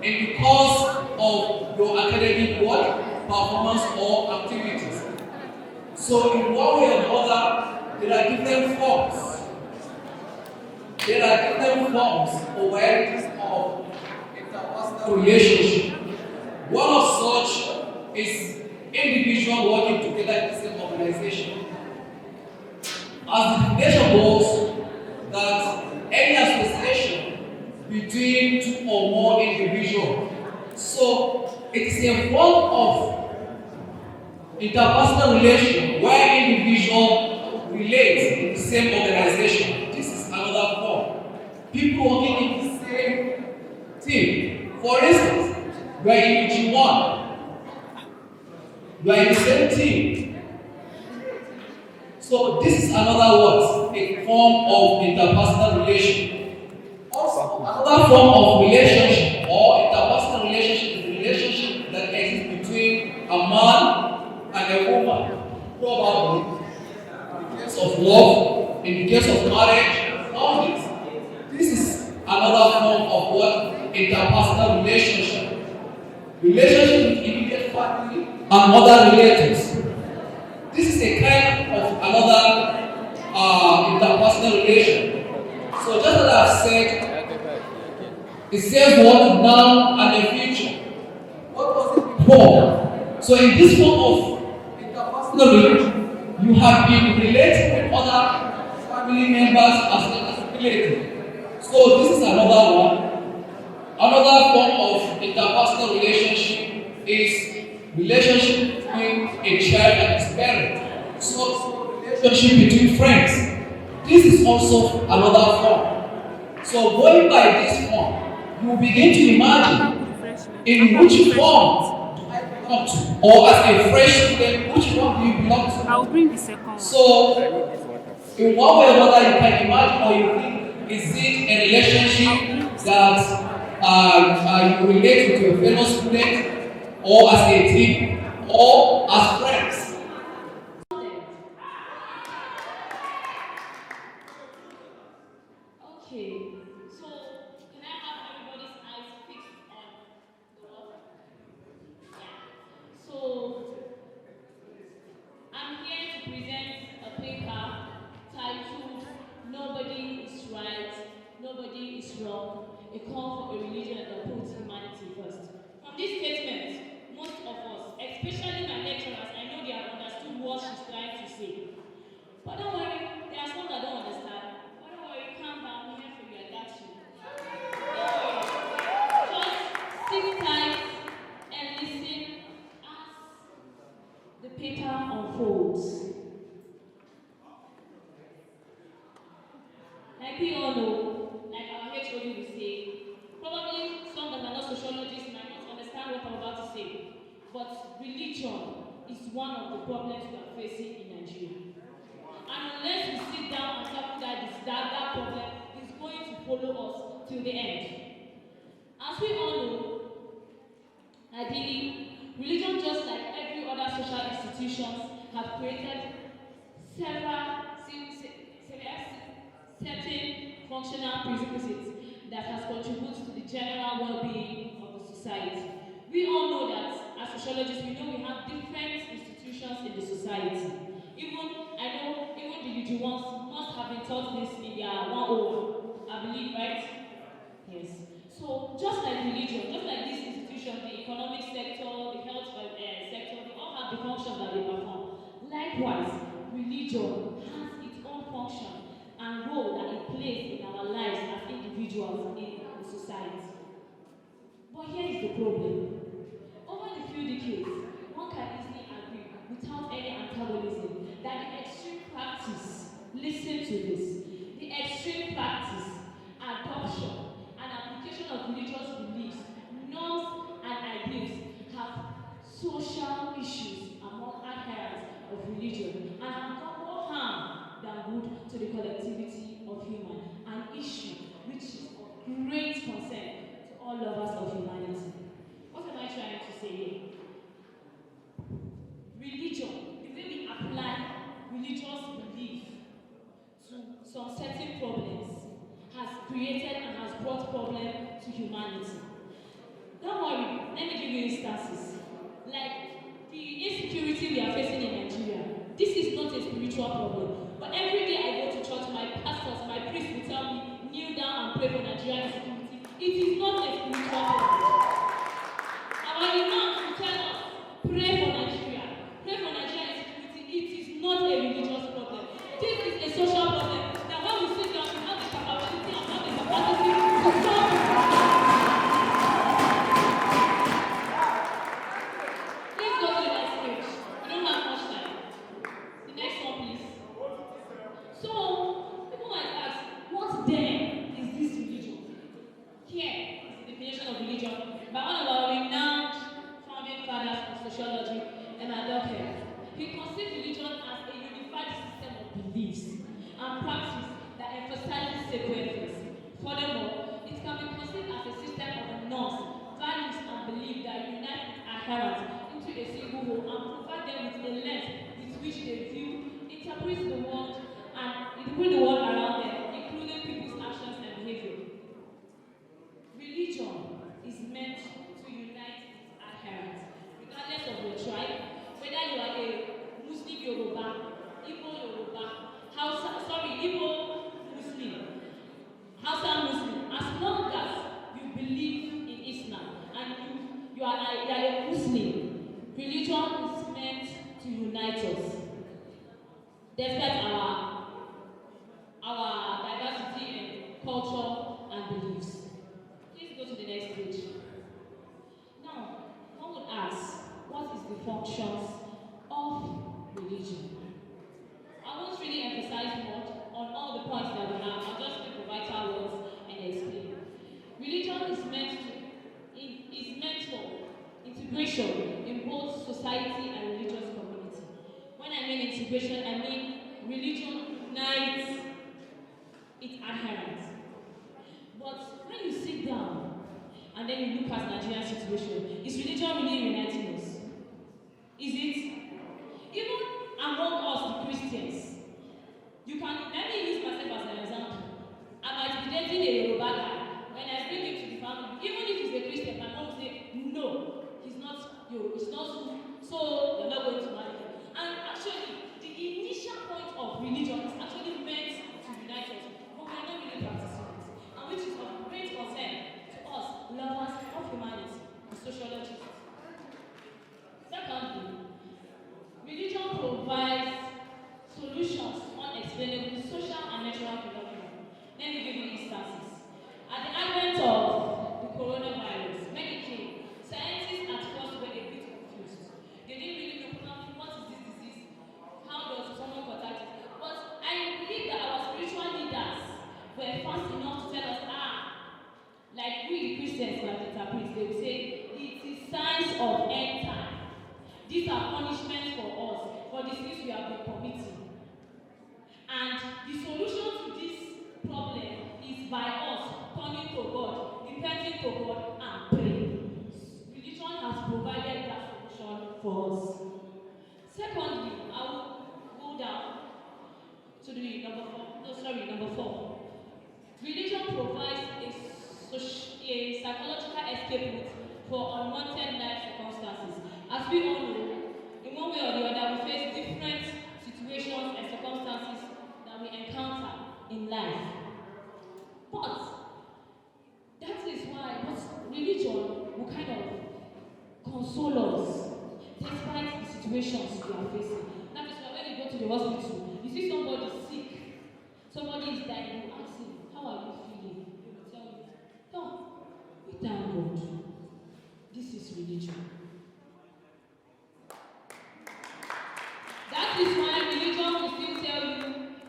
in the course of your academic work, performance, or activities. So in one way or another, there are different forms. There are different forms or varieties of interpersonal relationship. One of such is individuals working together in the same organization. As the definition goes, that any association between two or more individuals. So it is a form of interpersonal relation where individuals relate in the same organization. This is another form. People working in the same team. For instance, we are in UG1. We are in the same team. So this is another what? A form of interpersonal relation. Also, another form of relationship or interpersonal relationship is a relationship that exists between a man and a woman. Probably in the case of love, in the case of marriage, all this. This is another form of what? Interpersonal relationship. Relationship with immediate family and other relatives. This is a kind of another interpersonal relation. So just as I've said, it says what now and the future. What was it before? So in this form of interpersonal relation, you have been relating with other family members as related. So this is another one. Another form of interpersonal relationship is relationship between a child and his parent. So relationship between friends. This is also another form. So going by this form, you begin to imagine in which form do I belong to? Or as a fresh student, which form do you belong to? I'll bring the second one. So, in one way or another, you can imagine or you think, is it a relationship that you relate with your fellow student, or as a team, or as friends? Okay, so can I have everybody's eyes fixed on the wall? Yeah. So I'm here to present a paper titled "Nobody is Right, Nobody is Wrong: A Call for a Religion that puts humanity first." From this statement, most of us, especially my lecturers, I know they have understood what she's trying to say. But don't worry, there are some that don't understand. But don't worry, calm down, we're here for you, I got you. Just sit tight and listen as the paper unfolds. Like we all know, like our HOD will say, probably some that are not sociologists might not understand what I'm about to say, but religion is one of the problems we are facing in Nigeria. And unless we sit down and tackle that problem is going to follow us till the end. As we all know, ideally, religion, just like every other social institutions, have created certain functional prerequisites that has contributed to the general well-being of the society. We all know that as sociologists, we know we have different institutions in the society. Even the UG ones must have been taught this in their 101, I believe, right? Yes. So just like religion, just like this institution, the economic sector, the health sector, they all have the functions that they perform. Likewise, religion has its own function and role that it plays in our lives as individuals in the society. But here is the problem. Over the few decades, one can easily agree, without any antagonism, that the extreme practice, listen to this, the extreme practice, adoption, and application of religious beliefs, norms, and ideals have social issues among adherents of religion and have done more harm than good to the collectivity of human, an issue which is of great concern to all lovers of humanity. What am I trying to say here? Religion, the way we apply religious belief to some certain problems, has created and has brought problem to humanity. Don't worry, let me give you instances. Like the insecurity we are facing in Nigeria. This is not a spiritual problem. But every day I go to church, my pastors, my priests will tell me, kneel down and pray for Nigerian security. It is not a spiritual problem. Our imam will tell us, pray for Nigeria. Pray for Nigerian security. It is not a religious problem. This is a social problem. That when we sit down, we have the capability and have the capacity to solve it. Let's go to the next page. We don't have much time. The next one, please. So, people might ask, what then is this religion? Here is the definition of religion by one of our renowned founding fathers of sociology, embark. He conceived religion as a unified system of beliefs and practice that emphasizes sequences. Furthermore, it can be conceived as a system of norms, values, and beliefs that unite adherents into a single whole and provide them with a lens with which they view, interpret the world, and interpret the world around them, including people's actions and behavior. Religion is meant to unite its adherents, regardless of your tribe, whether you are a Muslim Yoruba, Igbo Yoruba, Igbo Muslim, Hausa Muslim, as long as you believe in Islam and you are a Muslim, religion is meant to unite us. Despite our diversity in culture and beliefs. Please go to the next page. Now, one would ask, what is the functions of religion? I won't really emphasize much on all the points that we have. I'll just make the vital words and explain. Religion is meant for integration in both society and religious community. When I mean integration, I mean religion unites its adherents. But when you sit down and then you look at Nigerian situation, is religion really uniting us? Is it? Even among us, the Christians, you can, let me use myself as an example. I might be dating a Yoruba guy. When I bring him to the family, even if he's a Christian, my mom will say, no, he's not you, it's not so you're not going to marry him. And actually, the initial point of religion is actually meant to unite us, but we are not really practicing it. And which is of great concern to us, lovers of humanity, the sociologists. Secondly, religion provides solutions to unexplainable social and natural phenomena. Let me give you instances. At the advent of the coronavirus, when it came, scientists at first were a bit confused. They didn't really know what is this disease, how does someone contact it. But I believe that our spiritual leaders were fast enough to tell us, like we the Christians might interpret, they will say, it is signs of end time. These are punishments for us, for the sins we have been committing. And the solution to this problem is by us turning to God, repenting to God, and praying. Religion has provided that solution for us. Secondly, I will go down to the number four. Religion provides a psychological escape route for unwanted life circumstances. As we all know, in one way or the other, we face different situations and circumstances that we encounter in life. But that is why religion will kind of console us despite the situations we are facing. That is why when you go to the hospital, you see somebody sick, somebody is dying, you ask him, how are you feeling? He will tell you, no, we thank God. This is religion. That is why religion will still tell you,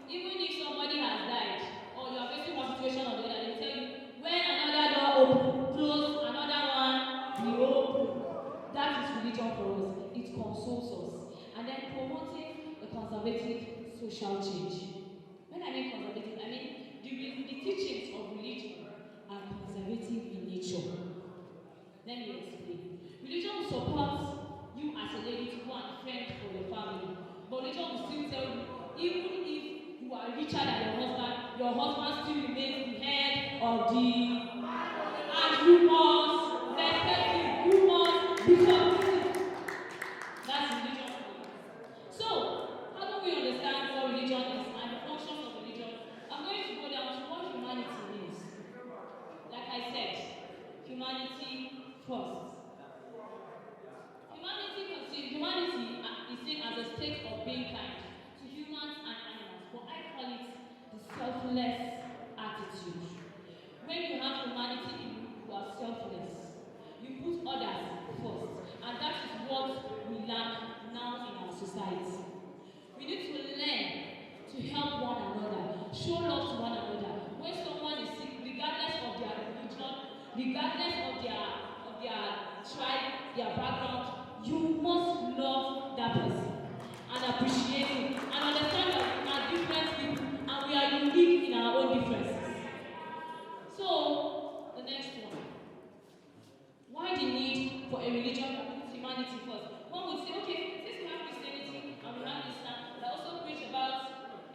even if somebody has died, or you are facing one situation or the other, they tell you, when another door opens, close, another one will open. That is religion for us. It consoles us. And then promoting the conservative social change. When I mean conservative, I mean the teachings of religion are conservative in nature. Let me explain. Religion will support you as a lady to go and fend for your family. But religion will still tell you, even if you are richer than your husband still remains the head of the... And you must respect him, you must be submissive. That's religion. So, how do we understand what religion is and the functions of religion? I'm going to go down to what humanity means. Like I said, humanity first. Humanity is seen as a state of being kind to humans and animals, but I call it the selfless attitude. When you have humanity, you are selfless. You put others first, and that is what we lack now in our society. We need to learn to help one another, show love to one another. When someone is sick, regardless of their religion, regardless of their tribe, their background, you must love that person and appreciate him and understand that we are different people and we are unique in our own differences. So, the next one. Why the need for a religion that puts humanity first? One would say, okay, since we have Christianity and we have Islam that also preach about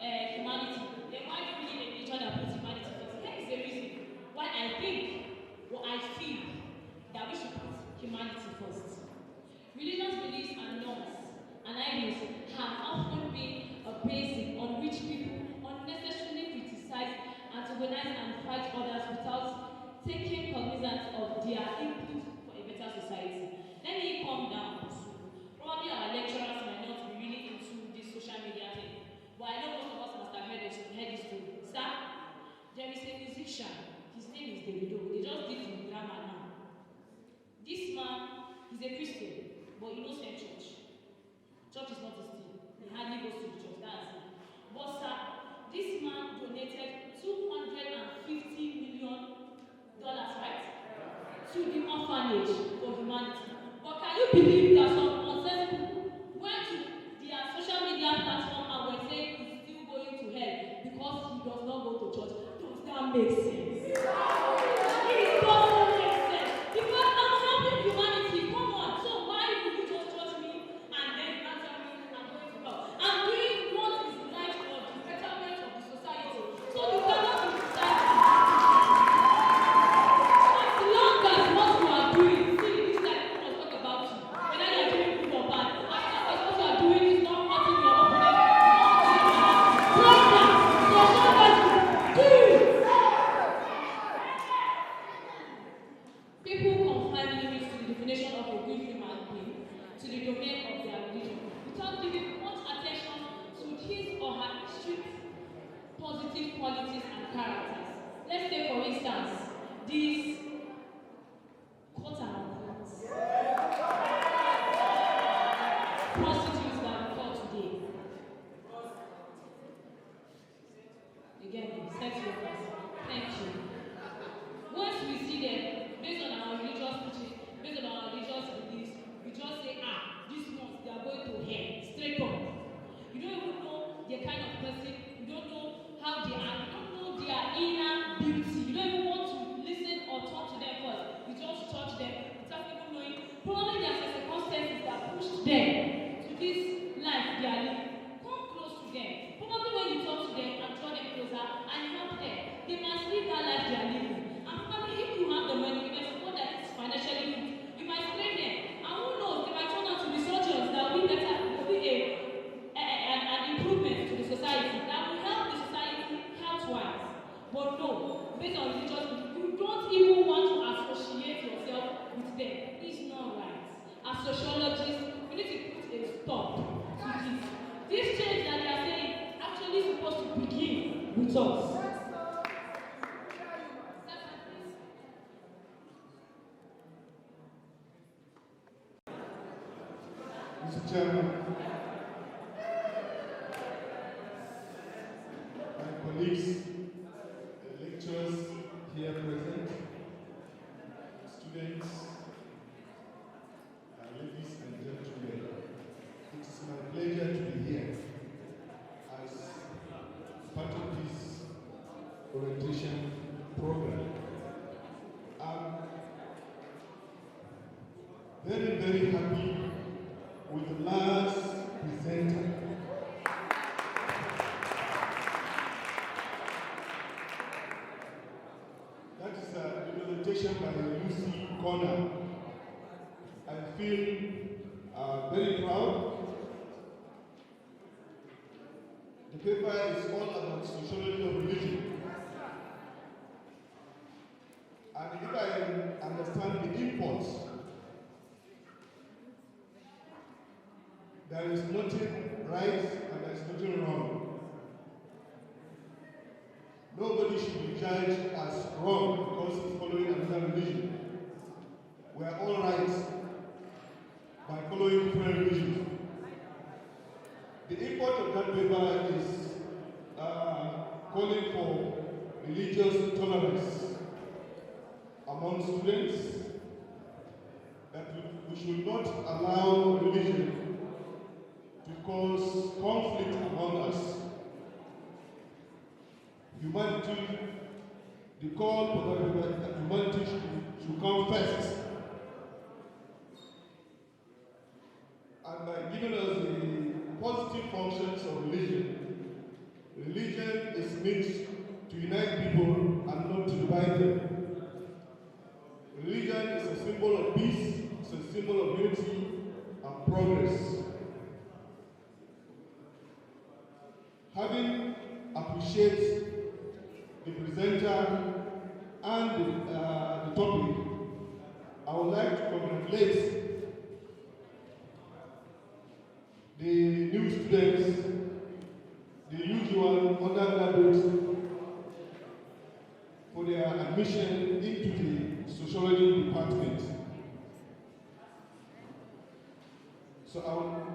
humanity, then why do we need a religion that puts humanity first? That is the reason why I feel that we should put humanity first. Religious beliefs and norms and ideas have often been a basis on which people unnecessarily criticize, antagonize, and fight others without taking cognizance of their input for a better society. Let me calm down. Probably our lecturers might not be really into this social media thing, but I know most of us must have heard this too. Sir, there is a musician. His name is Davido. They just did the drama now. This man is a Christian, but he knows same church. Church is not his thing. He hardly goes to the church. That's it. But sir, this man donated $250 million, right, to the orphanage for humanity. But can Can you believe that some nonsense people went to their social media platform and were saying he's still going to hell because he does not go to church? Does that make sense? It doesn't make sense. Because I'm helping humanity. Come on. So why would you just judge me and then not tell me I'm going to hell? I'm doing what is right for the betterment of the society. So you cannot be society. As long as what you are doing, see this time people must talk about you. Whether you are doing good or bad. As long as what you are doing is not hurting your opponent, program, sociology, do it. People confine limits to the definition of a good human being to the domain of their religion without giving much attention to his or her strict positive qualities and characters. Let's take for instance these quote and unquote prostitutes that we call today. Again, sex workers. Thank you. Once we see them, based on our religious teaching, based on our religious beliefs, we just say, these ones, they are going to hell, straight up. You don't even know the kind of person, you don't know how they are, you don't know their inner beauty, you don't even want to listen or talk to them first. You just touch them without even knowing. Probably there are circumstances that pushed them to this life they are living. Come close to them. Probably when you talk to them and draw them closer and help them, they must live that life they are living. And probably if you have the money, you can support that it's financially good. You might train them. And who knows, they might turn out to be soldiers that will be better, will be an improvement to the society, that will help the society health-wise. But no, based on religious belief, you don't even want to associate yourself with them. It's not right. As sociologists, we need to put a stop to this. This change that they are saying actually is supposed to begin with us. Mr. Chairman, my colleagues, the lecturers here present, students, ladies and gentlemen, it is my pleasure to be here as part of this orientation program. I'm very, very happy with the last presenter. That is a presentation by Lucy Connor. I feel very proud. The paper is all about sociology of religion. And if I understand the import, there is nothing right and there is nothing wrong. Nobody should be judged as wrong because he's following another religion. We are all right by following different religions. The import of that paper is calling for religious tolerance among students, that we should not allow religion to cause conflict among us. Humanity, the call for that humanity should come first. And by giving us the positive functions of religion, religion is meant to unite people and not to divide them. Religion is a symbol of peace, it's a symbol of unity and progress. Having appreciated the presenter and the topic, I would like to congratulate the new students, the usual undergraduates, for their admission into the sociology department. So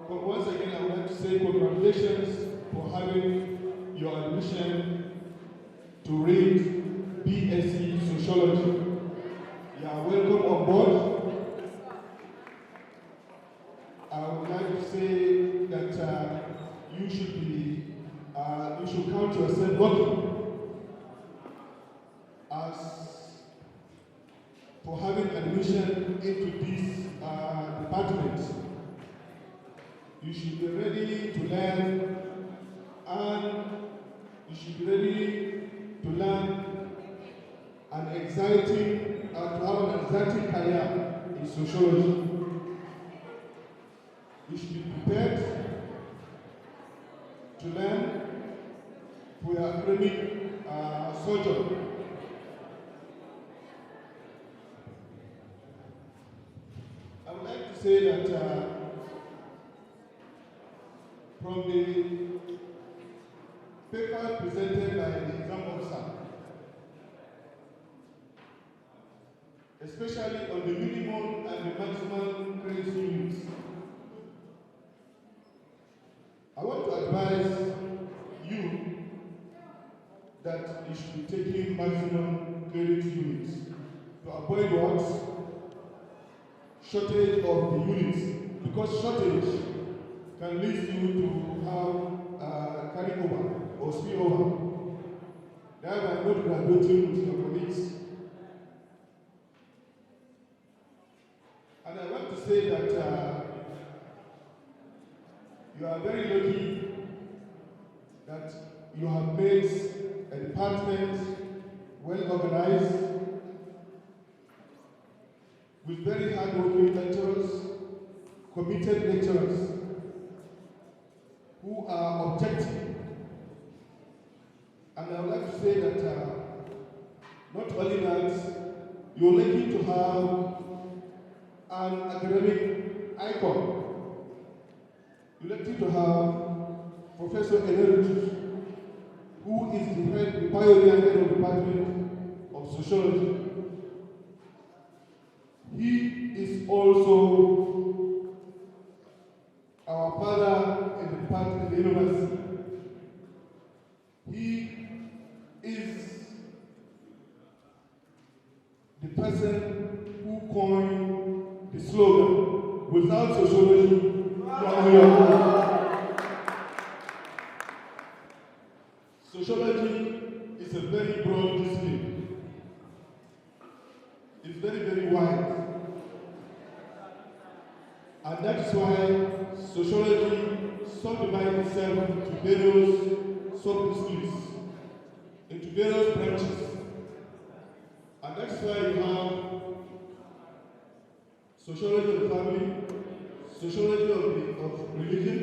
once again, I would like to say congratulations for having your admission to read BSc Sociology. You are welcome on board. you should be ready to learn, and you should be ready to learn to have an exciting career in sociology. You should be prepared to learn for your academic sojourn. I would like to say that from the paper presented by the exam officer, especially on the minimum and the maximum credit units, I want to advise you that you should be taking maximum credit units to avoid what? Shortage of the units, because shortage can lead you to have carry over or spill over, thereby not graduating with your colleagues. And I want to say that you are very lucky that you have made a department well organized, with very hardworking lecturers, committed lecturers, who are objective. And I would like to say that not only that, you're lucky to have an academic icon. You're lucky to have Professor Enriching, who is the pioneer head of the Department of Sociology. He is also our father in the department, in the university. He is the person who coined the slogan, "Without sociology, you are on your own." Sociology is a very broad discipline. It's very, very wide. And that's why sociology subdivides itself into various sub-disciplines, into various branches. And that's why you have sociology of the family, sociology of religion,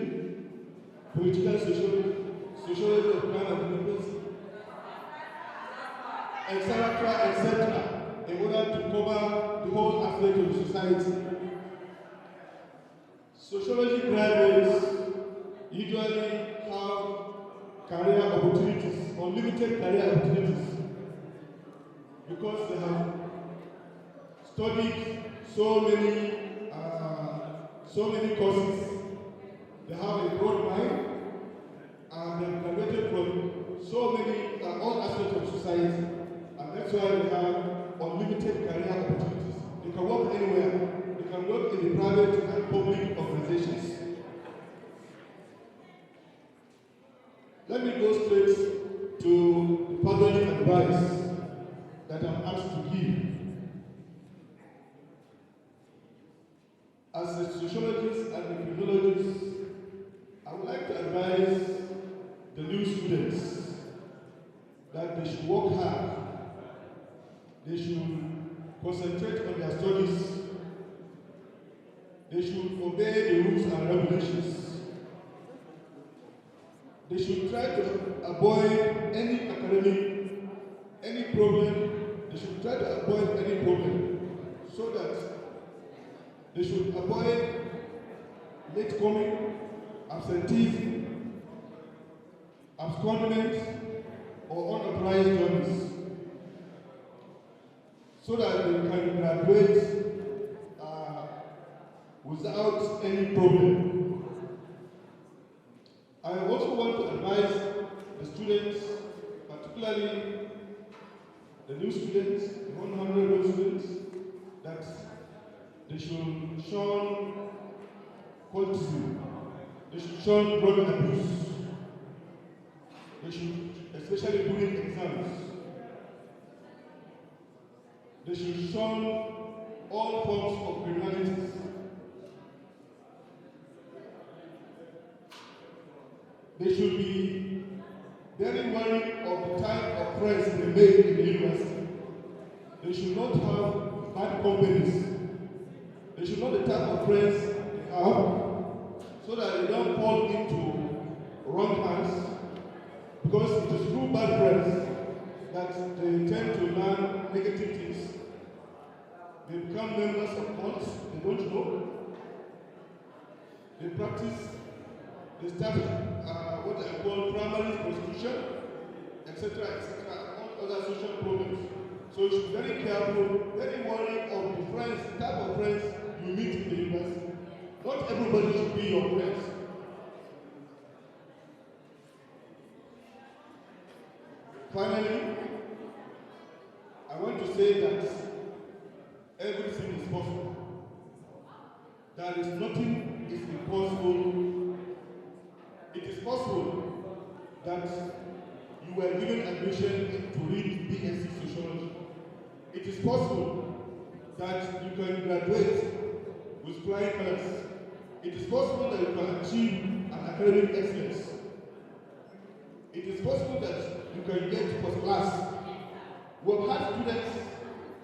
political sociology, sociology of crime and democracy, etc., in order to cover the whole aspect of society. Sociology graduates usually have career opportunities, unlimited career opportunities, because they have studied so many courses. They have a broad mind, and they have graduated from so many all aspects of society, and that's why they have unlimited career opportunities. They can work anywhere. They can work in the private and public organizations. Let me go straight to the following advice that I'm asked to give. As a sociologist and a criminologist, I would like to advise the new students that they should work hard. They should concentrate on their studies. They should obey the rules and regulations. They should try to avoid any problem. They should try to avoid any problem, so that they should avoid late coming, absenteeism, abscondment, or unauthorized journeys, so that they can graduate without any problem. I also want to advise the students, particularly the new students, the 100 new students, that they should shun cultism, they should shun drug abuse, they should, especially during exams, they should shun all forms of criminalities. They should be very wary of the type of friends they make in the university. They should not have bad companies. They should know the type of friends they have so that they don't fall into wrong hands, because it is through bad friends that they tend to learn negative things. They become members of cults they don't know. They practice, they start what I call primary prostitution, etc., and all other social problems. So you should be very careful, very wary of the friends, the type of friends you meet in the university. Not everybody should be your friends. Finally, I want to say that everything is possible. There is nothing is impossible. It is possible that you were given admission to read BSc Sociology. It is possible that you can graduate with flying colors. It is possible that you can achieve an academic excellence. It is possible that you can get first class. We have had students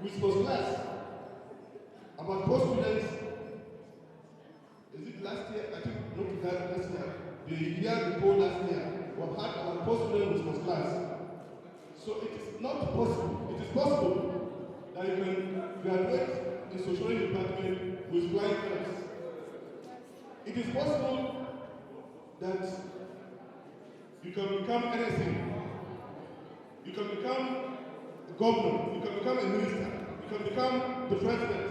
with first class. About 4 students, is it last year? I think not that last year. The year before last year, we have had about 4 students with first class. So it is not possible. It is possible that you can graduate in sociology department with flying colors. It is possible that you can become anything. You can become a governor, you can become a minister, you can become the president.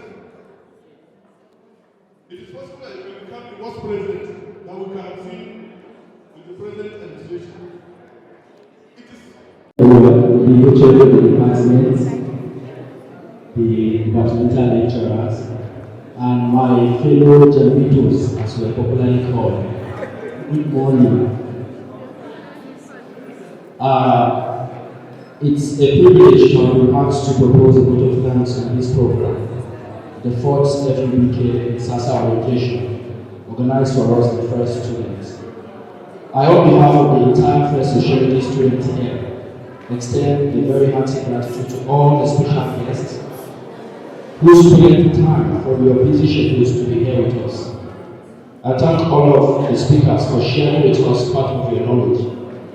It is possible that you can become the worst president that we can have seen with the present administration. It is the lecturer of the department, the departmental lecturers, and my fellow Jamitos, as we are popularly called. Good morning. It's a privilege to have been asked to propose a vote of thanks on this program, the 4th FUBK SASA orientation, organized for us, the first students. I, on behalf of the entire first sociology students here, extend a very hearty gratitude to all the special guests who spent time from your busy schedules to be here with us. I thank all of the speakers for sharing with us part of your knowledge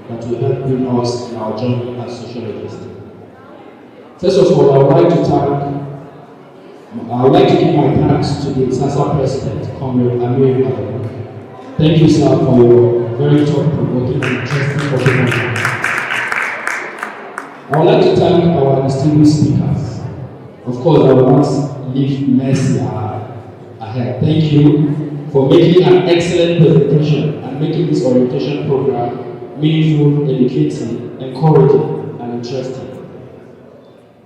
that will help bring us in our journey as sociologists. First of all, I would like to give my thanks to the SASA President, Comrade Amir Adam. Thank you, sir, for your very thought-provoking and interesting opinion. I would like to thank our distinguished speakers. Of course, I will not leave Mercy ahead. Thank you for making an excellent presentation and making this orientation program meaningful, educating, encouraging, and interesting.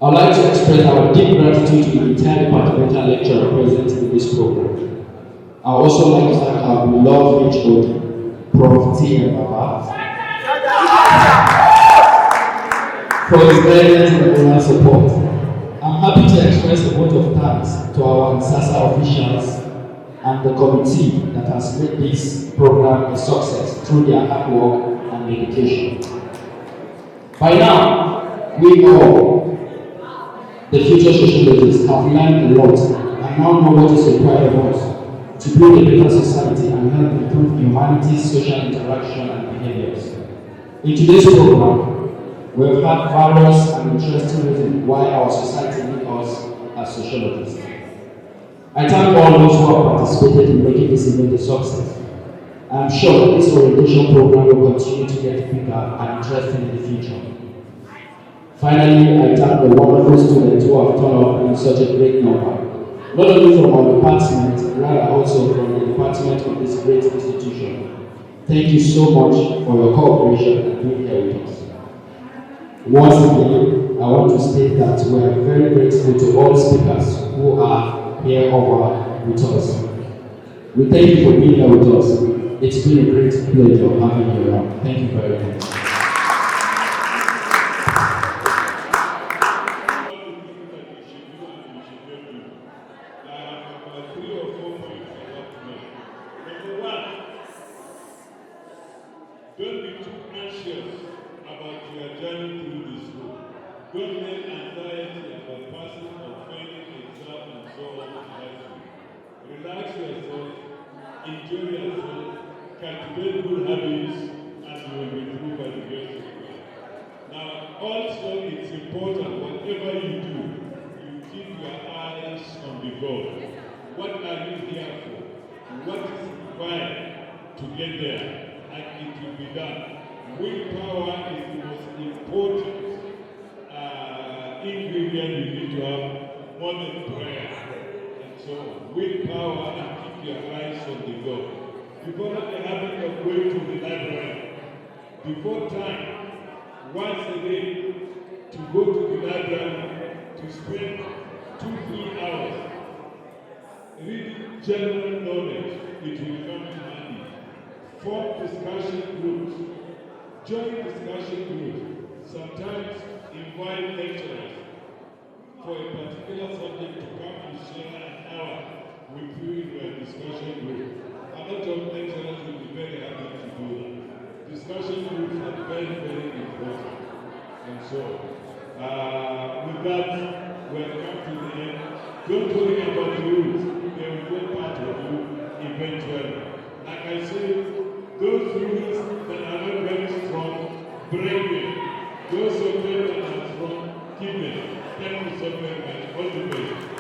I would like to express our deep gratitude to the entire departmental lecturer present in this program. I would also like to thank our beloved HOD, Prof. T. and Baba, for his guidance and overall support. I'm happy to express a vote of thanks to our SASA officials and the committee that has made this program a success through their hard work and dedication. By now, we all, the future sociologists, have learned a lot and now know what is required of us to build a better society and help improve humanity's social interaction and behaviors. In today's program, we have had various and interesting reasons why our society needs us as sociologists. I thank all those who have participated in making this event a success. I am sure this orientation program will continue to get bigger and interesting in the future. Finally, I thank the wonderful students who have turned up in such a great number, not only from our department, rather also from the department of this great institution. Thank you so much for your cooperation and being here with us. Once again, I want to state that we are very grateful to all speakers who are here over with us. We thank you for being here with us. It's been a great pleasure having you around. Thank you very much. Don't anxious about your journey through this school. Don't let anxiety about passing or failing exam and so on affect you. Relax yourself, enjoy yourself, cultivate good habits, and you will be through by the grace of God. Now, also it's important, whatever you do, you keep your eyes on the goal. What are you here for? What is required to get there? And it will be done. Willpower is the most important ingredient you need to have more than prayer. And so, willpower and keep your eyes on the goal. Develop the habit of going to the library. Before time, once a day, to go to the library, to spend 2-3 hours reading general knowledge, it will come in handy. Form discussion groups. Join discussion groups. Sometimes invite lecturers for a particular subject to come and share an hour with you in your discussion group. A lot of lecturers will be very happy to do that. Discussion groups are very, very important. And so, with that, we have come to the end. Don't worry about the rules. They will go part of you eventually. Like I said, those rules that are not very strong, break them. Those of them that are strong, keep them. Thank you so very much. All the best.